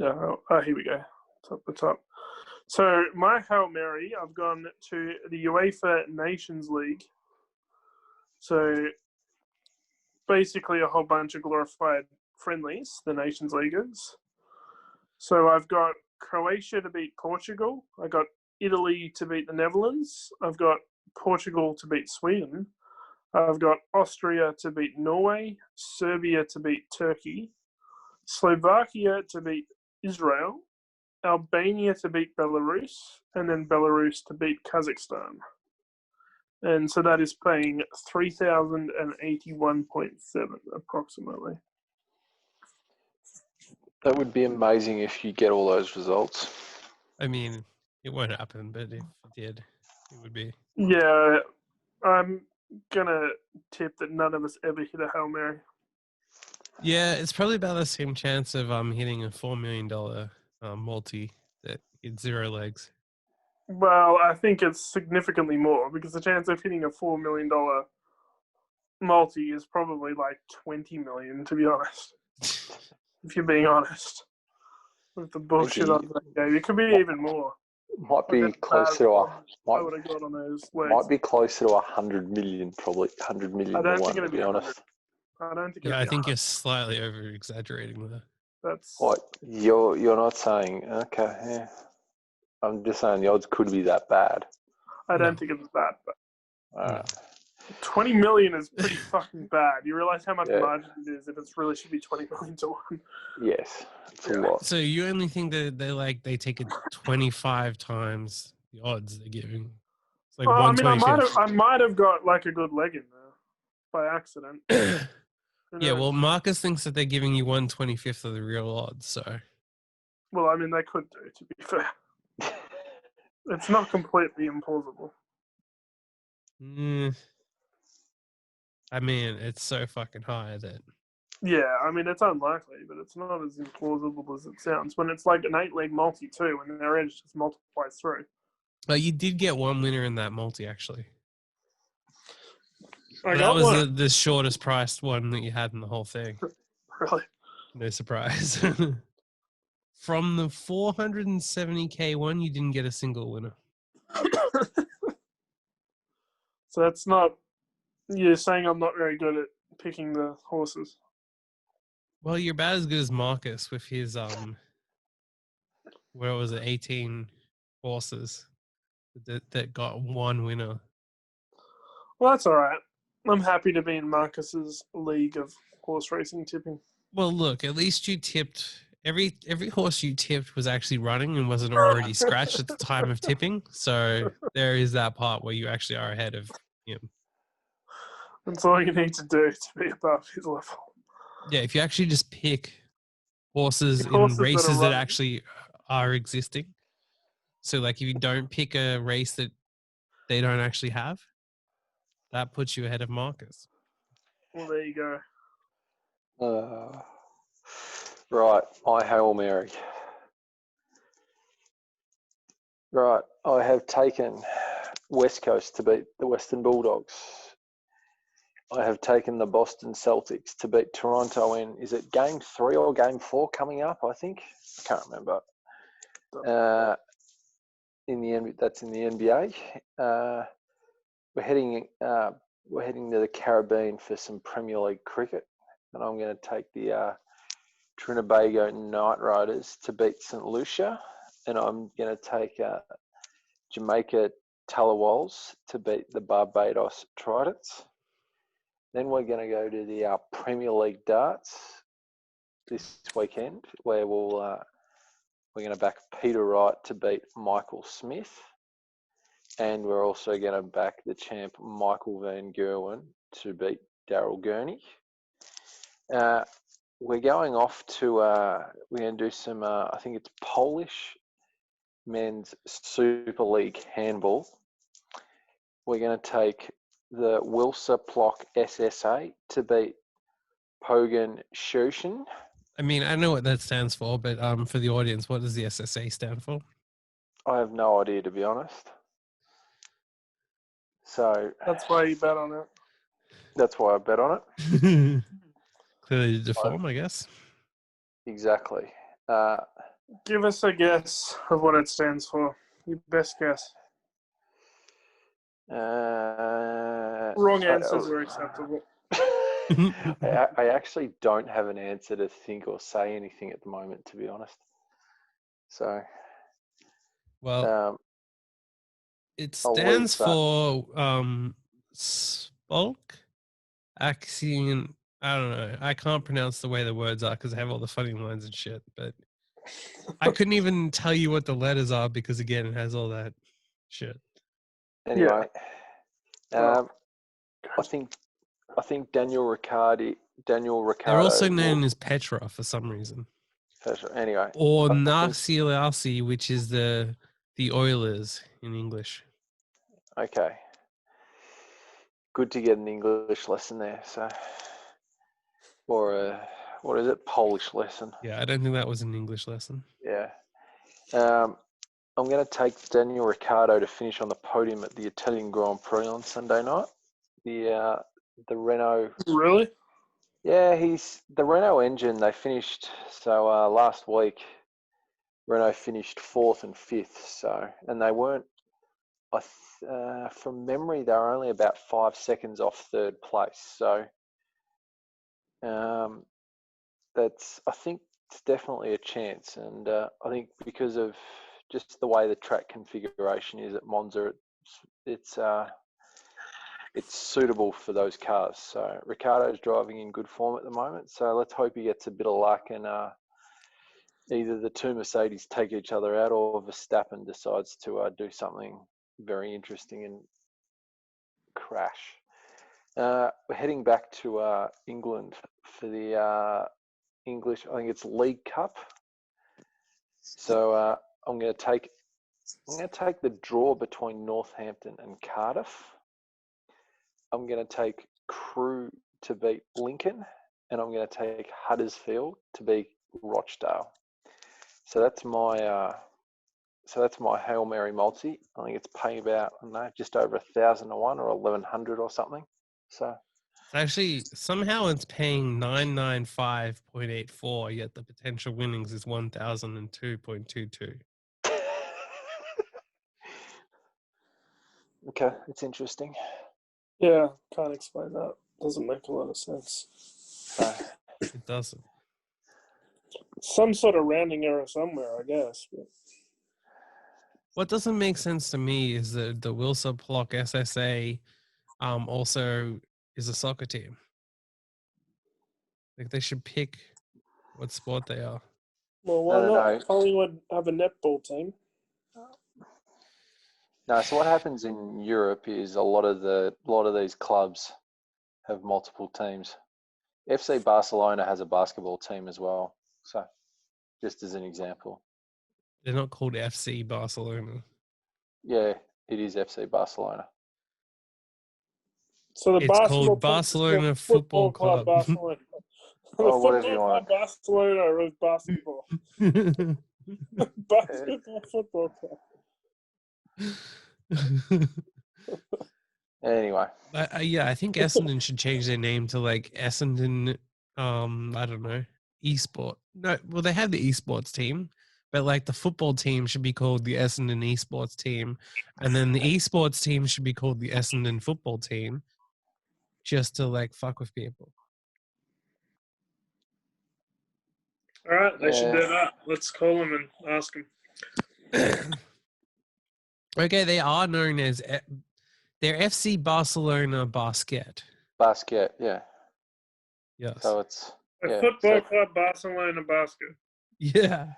Oh, here we go. It's up the top. So my Hail Mary, I've gone to the UEFA Nations League. So basically a whole bunch of glorified friendlies, the Nations League is. So I've got Croatia to beat Portugal. I got Italy to beat the Netherlands. I've got Portugal to beat Sweden. I've got Austria to beat Norway, Serbia to beat Turkey, Slovakia to beat Israel, Albania to beat Belarus, and then Belarus to beat Kazakhstan. And so that is paying 3,081.7 approximately. That would be amazing if you get all those results. I mean, it won't happen, but if it did, it would be. Yeah, I'm going to tip that none of us ever hit a Hail Mary. Yeah, it's probably about the same chance of hitting a $4 million multi that hit 0 legs. Well, I think it's significantly more because the chance of hitting a $4 million multi is probably like 20 million, to be honest. If you're being honest. With the bullshit on that game. It could be even more. Might be closer to I would have got on those legs. Might be closer to 100 million, probably 100 million. I don't think it'd be honest. I don't think. Yeah, I think you're slightly over exaggerating there. That's what you're not saying. Okay, yeah. I'm just saying the odds could be that bad. I don't think it's that bad. No. 20 million is pretty fucking bad. You realize how much margin it is if it really should be 20 million to 1. Yes, it's a lot. So you only think that they take it 25 times the odds they're giving? It's like I mean, I might have got like a good leg in there by accident. Yeah, well, Marcus thinks that they're giving you 1/25 of the real odds. So, well, I mean, they could do, to be fair. It's not completely implausible. I mean, it's so fucking high that. Yeah, I mean, it's unlikely, but it's not as implausible as it sounds. When it's like an 8-leg multi too, and their edge just multiplies through. But you did get one winner in that multi, actually. That was the shortest priced one that you had in the whole thing. Really? No surprise. From the 470K one, you didn't get a single winner. So that's not... You're saying I'm not very good at picking the horses. Well, you're about as good as Marcus with his, 18 horses that got one winner. Well, that's all right. I'm happy to be in Marcus's league of horse racing tipping. Well, look, at least you tipped... Every horse you tipped was actually running and wasn't already scratched at the time of tipping. So there is that part where you actually are ahead of him. That's all you need to do to be above his level. Yeah, if you actually just pick horses in races that actually are existing. So, like, if you don't pick a race that they don't actually have, that puts you ahead of Marcus. Well, there you go. Right, my Hail Mary. Right, I have taken West Coast to beat the Western Bulldogs. I have taken the Boston Celtics to beat Toronto in, is it Game 3 or Game 4 coming up, I think? I can't remember. That's in the NBA. We're heading to the Caribbean for some Premier League cricket, and I'm going to take the Trinbago Knight Riders to beat St. Lucia, and I'm going to take Jamaica Talawals to beat the Barbados Tridents. Then we're going to go to the Premier League darts this weekend, where we're going to back Peter Wright to beat Michael Smith, and we're also going to back the champ Michael Van Gerwen to beat Daryl Gurney. We're going off to we're going to do some I think it's Polish men's Super League handball. We're going to take the Wilsa Plock SSA to beat Pogan Shoshin. I mean, I know what that stands for, but for the audience, what does the SSA stand for? I have no idea, to be honest. So that's why you bet on it. That's why I bet on it. Clearly deformed, I guess. Exactly. Give us a guess of what it stands for. Your best guess. Wrong answers are acceptable. I actually don't have an answer to think or say anything at the moment, to be honest. So, Well, it I'll leave stands that. for Spolk Axion. I don't know. I can't pronounce the way the words are because I have all the funny lines and shit. But I couldn't even tell you what the letters are because, again, it has all that shit. Anyway, Oh. I think Daniel Ricciardo. They're also known as Petra for some reason. Petra. Anyway, Or Narcilassi, which is the Oilers in English. Okay. Good to get an English lesson there. So, or a, what is it? Polish lesson. Yeah, I don't think that was an English lesson. Yeah. I'm going to take Daniel Ricciardo to finish on the podium at the Italian Grand Prix on Sunday night. The Renault. Really? Yeah, the Renault engine. They finished last week. Renault finished 4th and 5th. So, and they weren't. From memory, they were only about 5 seconds off 3rd place. So, I think it's definitely a chance. And I think because of just the way the track configuration is at Monza, it's suitable for those cars. So Ricciardo's driving in good form at the moment. So let's hope he gets a bit of luck and either the two Mercedes take each other out or Verstappen decides to do something very interesting and crash. We're heading back to England for the English, I think it's League Cup. So I'm going to take the draw between Northampton and Cardiff. I'm going to take Crewe to beat Lincoln, and I'm going to take Huddersfield to beat Rochdale. So that's my Hail Mary multi. I think it's paying about, I don't know, just over 1,000 to 1 or 1,100 or something. So actually, somehow it's paying 995.84, yet the potential winnings is 1,002.22. Okay, it's interesting. Yeah, can't explain that. Doesn't make a lot of sense. It doesn't. Some sort of rounding error somewhere, I guess. But... What doesn't make sense to me is that the Wilson Plock SSA also is a soccer team. Like, they should pick what sport they are. Well, why not? Collingwood have a netball team. No, so what happens in Europe is a lot of these clubs have multiple teams. FC Barcelona has a basketball team as well. So, just as an example. They're not called FC Barcelona. Yeah, it is FC Barcelona. So it's called Barcelona Football Club. Barcelona. Oh, whatever you want. Barcelona is basketball. Basketball Football Club. Anyway. I think Essendon should change their name to like Essendon, I don't know, Esport. No, well, they have the esports team, but like the football team should be called the Essendon Esports team. And then the esports team should be called the Essendon Football Team, just to like fuck with people. All right, they should do that. Let's call them and ask them. Okay, they are known as... They're FC Barcelona Basket. Basket, yeah. Yes. So it's Football Club Barcelona Basket. Yeah.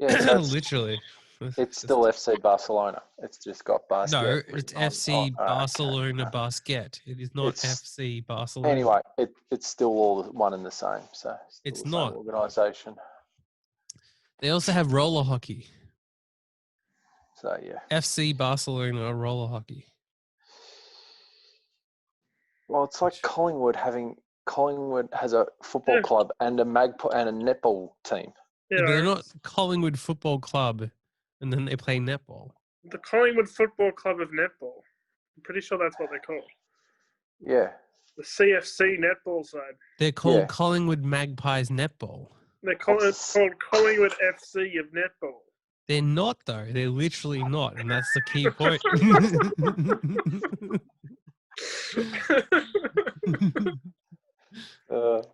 Yeah, so literally. It's still FC Barcelona. It's just got basket. No, it's FC Barcelona Basket. It is not FC Barcelona. Anyway, it's still all one and the same. So it's the not same organisation. They also have roller hockey. So yeah, FC Barcelona roller hockey. Well, it's like Collingwood has a football club and a netball team. Yeah, but they're not Collingwood Football Club, and then they play netball. The Collingwood Football Club of netball. I'm pretty sure that's what they're called. Yeah. The CFC netball side. They're called Collingwood Magpies Netball. They're called Collingwood FC of netball. They're not, though. They're literally not, and that's the key point. All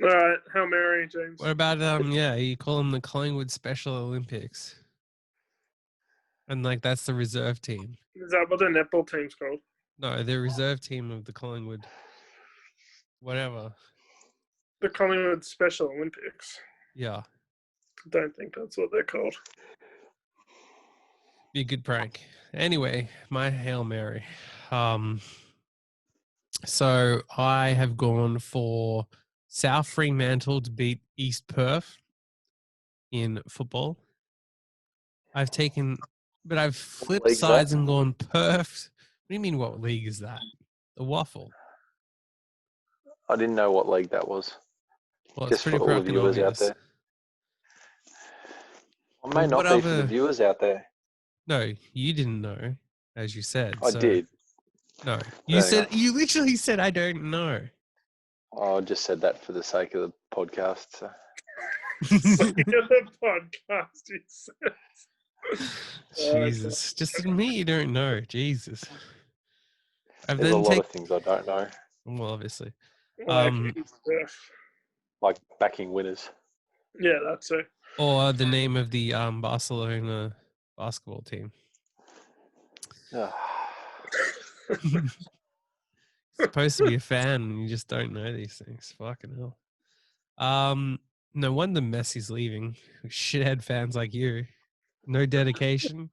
right, Hail Mary, James. What about you call them the Collingwood Special Olympics, and like that's the reserve team. Is that what the netball team's called? No, the reserve team of the Collingwood. Whatever. The Collingwood Special Olympics. Yeah. I don't think that's what they're called. Be a good prank. Anyway, my Hail Mary. So I have gone for South Fremantle to beat East Perth in football. I've flipped sides and gone Perth. What do you mean, what league is that? The Waffle. I didn't know what league that was. Well, just for all the viewers out there. I may not be for the viewers out there. No, you didn't know, as you said. I did. No, you literally said, I don't know. I just said that for the sake of the podcast. So. The podcast, he says. Jesus. Just admit you don't know. Jesus. There's a lot of things I don't know. Well, obviously. Like backing winners. Yeah, that's it. Or the name of the Barcelona basketball team. Supposed to be a fan and you just don't know these things. Fucking hell. No wonder Messi's leaving. Shithead fans like you. No dedication.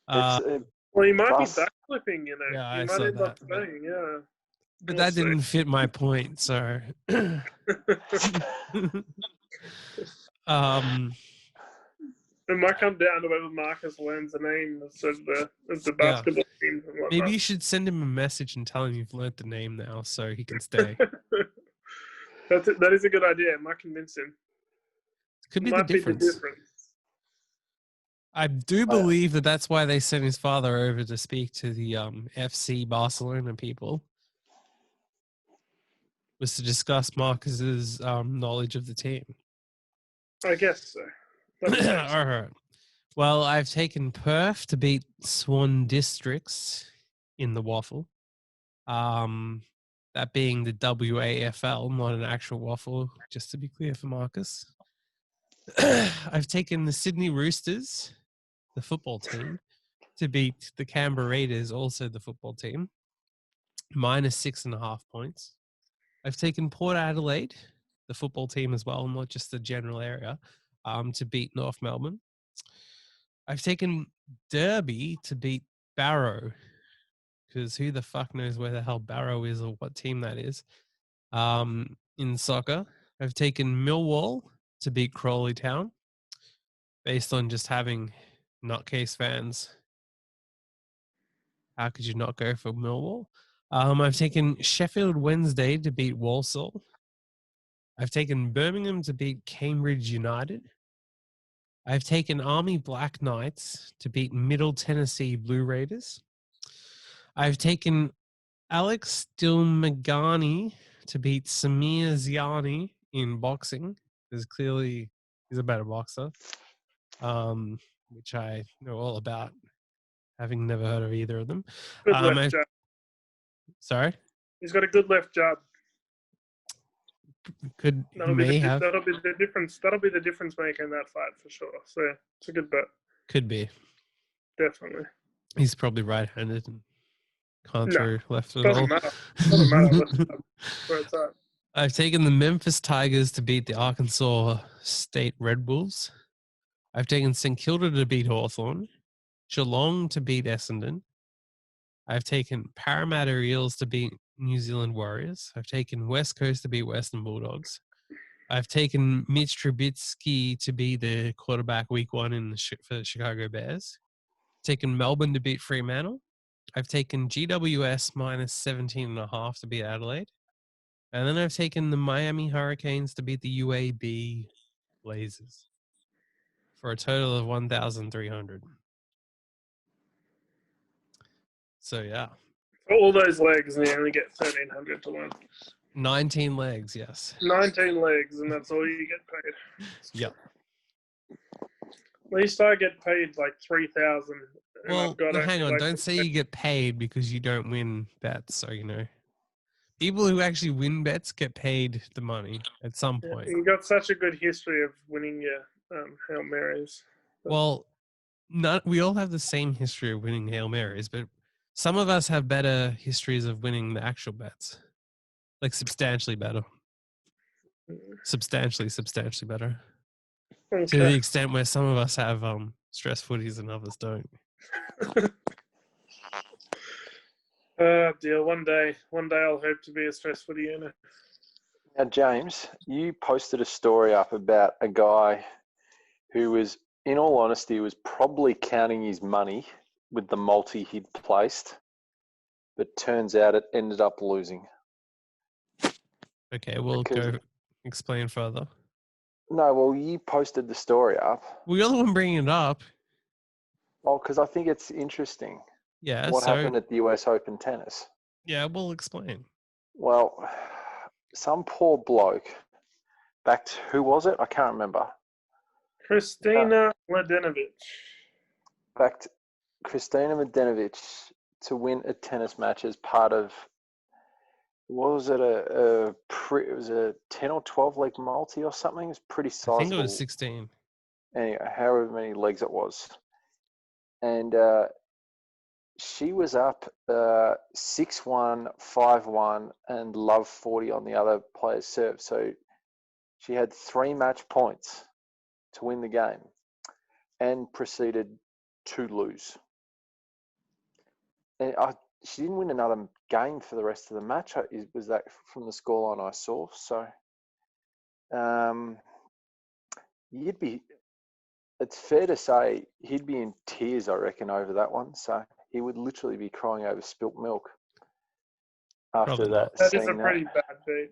Well, he might be backflipping, you know. Yeah, he might end up staying, yeah. But that didn't fit my point, so. It might come down to whether Marcus learns the name of the basketball team and whatnot. Maybe you should send him a message and tell him you've learnt the name now so he can stay. That is a good idea. It might convince him. Could be the difference. I do believe that's why they sent his father over to speak to the FC Barcelona people. Was to discuss Marcus's knowledge of the team. I guess so. All right. Well, I've taken Perth to beat Swan Districts in the Waffle. That being the WAFL, not an actual waffle, just to be clear for Marcus. I've taken the Sydney Roosters, the football team, to beat the Canberra Raiders, also the football team, -6.5 points. I've taken Port Adelaide, the football team as well, not just the general area, to beat North Melbourne. I've taken Derby to beat Barrow, because who the fuck knows where the hell Barrow is or what team that is. In soccer, I've taken Millwall to beat Crawley Town, based on just having nutcase fans. How could you not go for Millwall? I've taken Sheffield Wednesday to beat Walsall. I've taken Birmingham to beat Cambridge United. I've taken Army Black Knights to beat Middle Tennessee Blue Raiders. I've taken Alex Dilmagani to beat Samir Ziani in boxing, because clearly he's a better boxer, which I know all about, having never heard of either of them. Good left jab. Sorry? He's got a good left jab. That'll be the difference. That'll be the difference maker in that fight for sure. So it's a good bet. Could be. Definitely. He's probably right-handed and can't throw left at all. Doesn't matter. Where it's at. I've taken the Memphis Tigers to beat the Arkansas State Red Bulls. I've taken St Kilda to beat Hawthorn, Geelong to beat Essendon. I've taken Parramatta Eels to beat New Zealand Warriors. I've taken West Coast to beat Western Bulldogs. I've taken Mitch Trubisky to be the quarterback week 1 for the Chicago Bears. I've taken Melbourne to beat Fremantle. I've taken GWS -17.5 to beat Adelaide. And then I've taken the Miami Hurricanes to beat the UAB Blazers for a total of 1,300. So, yeah. For all those legs, and you only get 1,300 to win. 19 legs, yes. 19 legs, and that's all you get paid. Yep. At least I get paid like 3,000. Well, hang on. Don't say you get paid because you don't win bets. So, people who actually win bets get paid the money at some point. You got such a good history of winning your Hail Marys. Well, we all have the same history of winning Hail Marys, but some of us have better histories of winning the actual bets. Like substantially better. Substantially better. Okay. To the extent where some of us have stress footies and others don't. Dear. One day I'll hope to be a stress footy owner. Now, James, you posted a story up about a guy who was, in all honesty, was probably counting his money with the multi he'd placed, but turns out it ended up losing. Okay, we'll go explain further. No, well, you posted the story up. Well, you're the one bringing it up. Oh, because I think it's interesting. Yeah. What happened at the US Open tennis? Yeah, we'll explain. Well, some poor bloke backed, who was it? I can't remember. Kristina Mladenovic. Backed Kristina Mladenovic to win a tennis match as part of, what was it, it was a 10 or 12 leg multi or something? It was pretty sizable. I think it was 16. Anyway, however many legs it was. And she was up 6-1, 5-1, and love 40 on the other player's serve. So she had 3 match points to win the game and proceeded to lose. And she didn't win another game for the rest of the match. Was that from the scoreline I saw? So it's fair to say he'd be in tears, I reckon, over that one. So he would literally be crying over spilt milk after that. That is a pretty bad beat.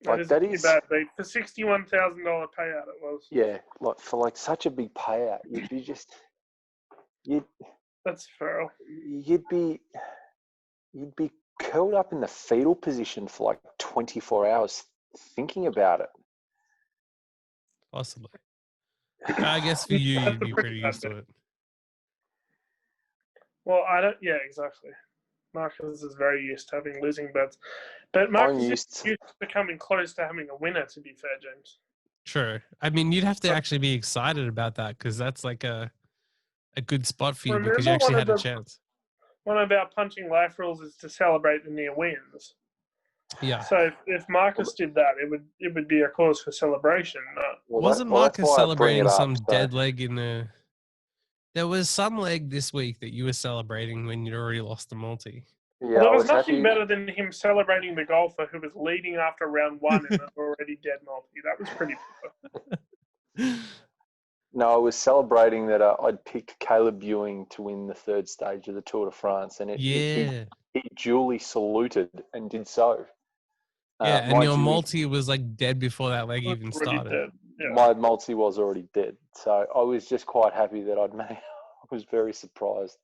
That is a pretty bad beat. For $61,000 payout it was. Yeah, for such a big payout, that's feral. You'd be curled up in the fetal position for like 24 hours thinking about it. Possibly. I guess for you, you'd be pretty used to it. Well, I don't. Yeah, exactly. Marcus is very used to having losing bets, but Marcus is used to becoming close to having a winner. To be fair, James. Sure. I mean, you'd have to actually be excited about that because that's like a good spot for you because you actually had a chance. One of our punching life rules is to celebrate the near wins. Yeah. So if Marcus did that, it would be a cause for celebration. Wasn't Marcus celebrating some dead leg in the? There was some leg this week that you were celebrating when you'd already lost the multi. Yeah, there was nothing better than him celebrating the golfer who was leading after round 1 in an already dead multi. That was pretty poor. No, I was celebrating that I'd picked Caleb Ewing to win the 3rd stage of the Tour de France, and he duly saluted and did so. Yeah, and your multi was like dead before that leg even started. Yeah. My multi was already dead, so I was just quite happy that I'd made. I was very surprised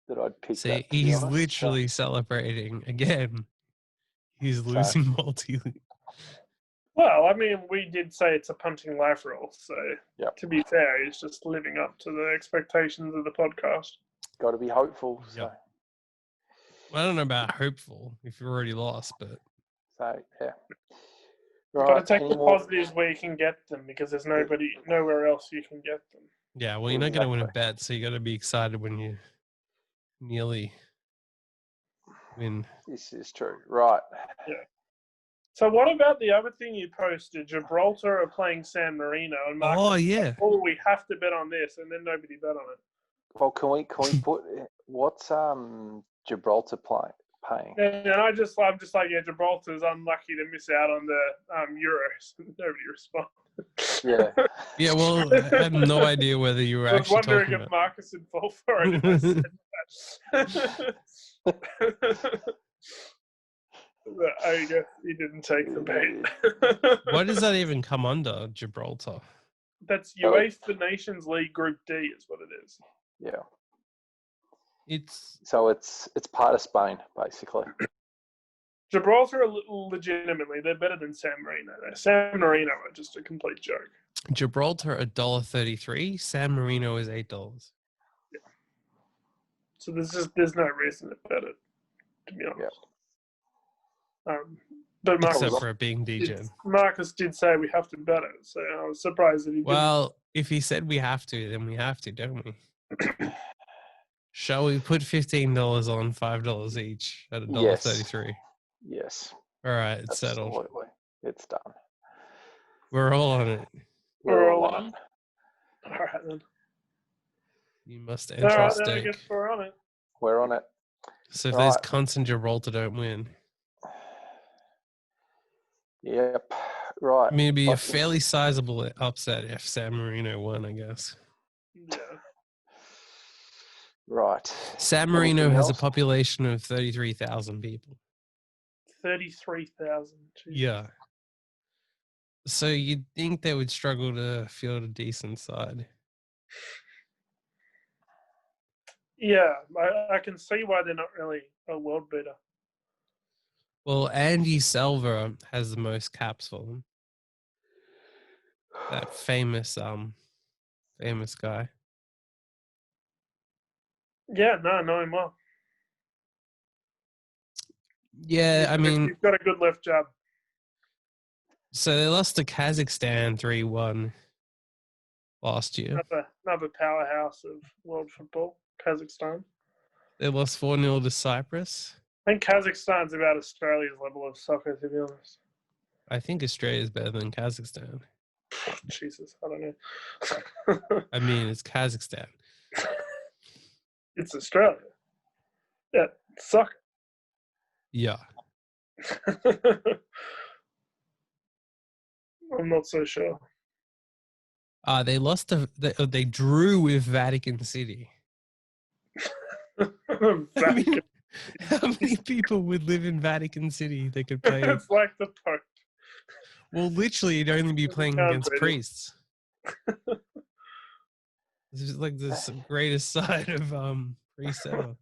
that I'd picked that. See, he's literally celebrating again. He's losing multi. Well, I mean, we did say it's a punting life rule, so to be fair, he's just living up to the expectations of the podcast. Got to be hopeful. So. Yep. Well, I don't know about hopeful if you've already lost, but. So, yeah. Right, got to take the positives where you can get them because there's nowhere else you can get them. Yeah, well, you're not going to win a bet, so you got to be excited when you nearly win. This is true. Right. Yeah. So what about the other thing you posted? Gibraltar are playing San Marino. And Marcus yeah. We have to bet on this, and then nobody bet on it. Well, can we put what's Gibraltar paying? And I'm just like, Gibraltar's unlucky to miss out on the Euros. Nobody responded. Yeah. Yeah. Well, I had no idea whether you were actually talking about. I was wondering if Marcus would fall for it if I said that. But I guess he didn't take the bait. Why does that even come under Gibraltar? That's UEFA Nations League Group D is what it is. Yeah. It's So it's part of Spain, basically. Gibraltar, legitimately, they're better than San Marino. Though. San Marino are just a complete joke. Gibraltar $1.33. San Marino is $8. So there's no reason to bet it, to be honest. But Except for it being degen. Marcus did say we have to bet it, so I was surprised that he didn't. Well, if he said we have to, then we have to, don't we? Shall we put $15 on $5 each at $1.33? Yes. All right, it's settled. Absolutely. It's done. We're all on it. We're all on. All right, then. You must enter a stake. I guess we're on it. We're on it. So if there's cunts in Gibraltar, don't win. Yep. Right. I mean, it'd be a fairly sizable upset if San Marino won, I guess. Yeah. Right. San Marino has a population of 33,000 people. 33,000. Yeah. So you'd think they would struggle to field a decent side. Yeah, I can see why they're not really a world beater. Well, Andy Selva has the most caps for them. That famous guy. Yeah, no, I know him well. Yeah, I mean, he's got a good left jab. So they lost to Kazakhstan 3-1 last year. Another powerhouse of world football, Kazakhstan. They lost 4-0 to Cyprus. I think Kazakhstan's about Australia's level of soccer, to be honest. I think Australia's better than Kazakhstan. Jesus, I don't know. I mean, it's Kazakhstan. It's Australia. Yeah, soccer. Yeah. I'm not so sure. They lost to they drew with Vatican City. I mean, how many people would live in Vatican City that could play? It's like the Pope. Well, literally, you'd only be playing against priests. This is like the greatest side of priests ever.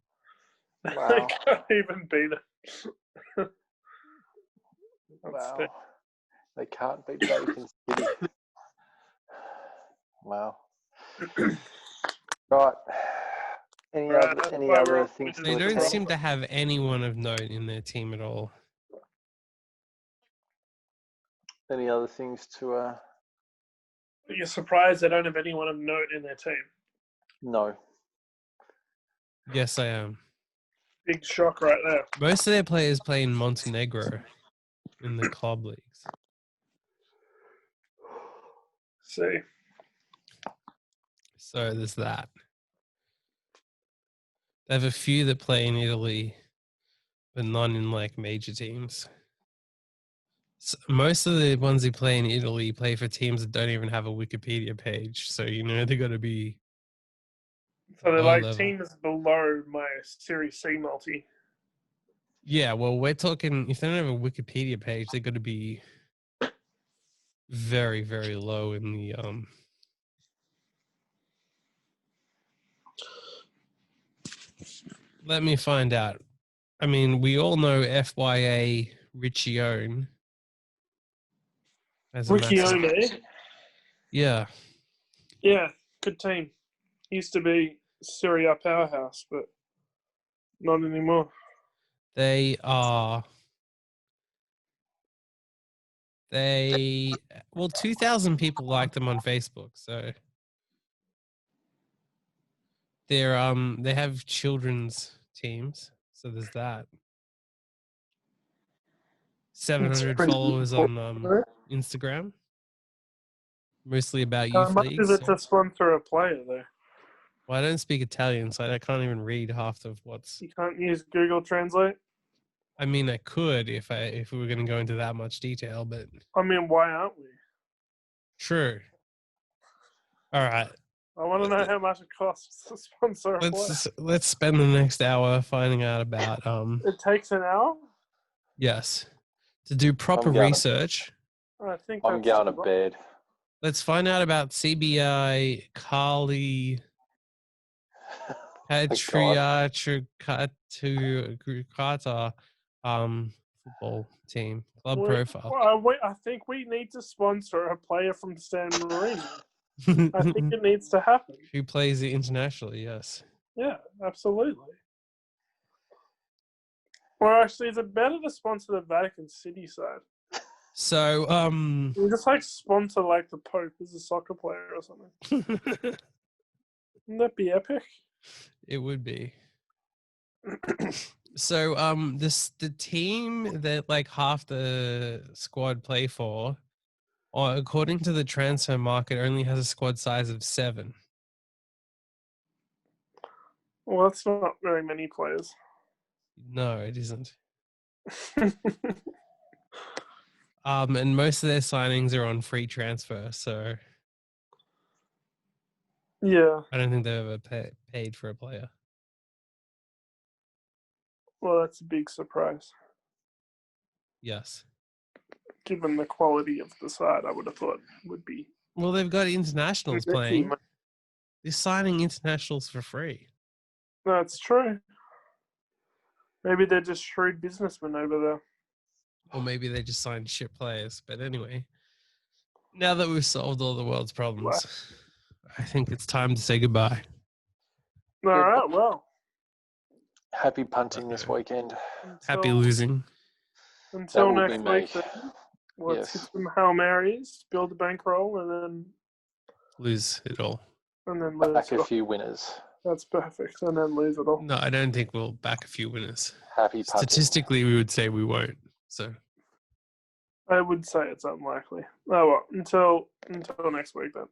Wow. I can't even beat it. Wow. They can't beat Vatican City. Wow. Right. Any other things? They don't seem to have anyone of note in their team at all. Any other things to? You're surprised they don't have anyone of note in their team? No. Yes, I am. Big shock right there. Most of their players play in Montenegro in the club leagues. See. So there's that. They have a few that play in Italy, but none in like major teams. So most of the ones who play in Italy play for teams that don't even have a Wikipedia page. So, they got to be. So they're like teams below my Series C multi. Yeah, well, we're talking, if they don't have a Wikipedia page, they've got to be very, very low in the. Let me find out. I mean, we all know FYA Riccione. Riccione? Yeah. Yeah, good team. Used to be Serie A powerhouse, but not anymore. They are. 2,000 people like them on Facebook, so they have children's teams, so there's that. 700 followers on Instagram, mostly about youth much leagues. Is it to sponsor a player though? Well, I don't speak Italian, so I can't even read half of what's. You can't use Google Translate. I mean, I could if we were going to go into that much detail, but. I mean, why aren't we? True. All right. I want to know how much it costs to sponsor a player. Let's spend the next hour finding out about. It takes an hour? Yes. To do proper research. I think I'm going to bed. Let's find out about CBI, Carly. Carter football team club We, profile. I think we need to sponsor a player from San Marino. I think it needs to happen. Who plays internationally? Yes. Yeah, absolutely. Or actually, is it better to sponsor the Vatican City side? So You just like sponsor like the Pope as a soccer player or something. Wouldn't that be epic? It would be. So the team that like half the squad play for, according to the transfer market, only has a squad size of 7. Well, that's not very many players. No, it isn't. And most of their signings are on free transfer, so Yeah. I don't think they've ever paid for a player. Well, that's a big surprise. Yes. Given the quality of the side, I would have thought would be. Well, they've got internationals playing. They're signing internationals for free. That's true. Maybe they're just shrewd businessmen over there. Or maybe they just signed shit players. But anyway, now that we've solved all the world's problems, I think it's time to say goodbye. All right, well. Happy punting this weekend. Happy losing. Until next week, then, Yes. let's hit some Hail Marys, build a bankroll, and then Lose it all. And then lose Back it a all. few winners. That's perfect. And then lose it all. No, I don't think we'll back a few winners. Happy punting. Statistically, we would say we won't. So I would say it's unlikely. Oh well, until next week then.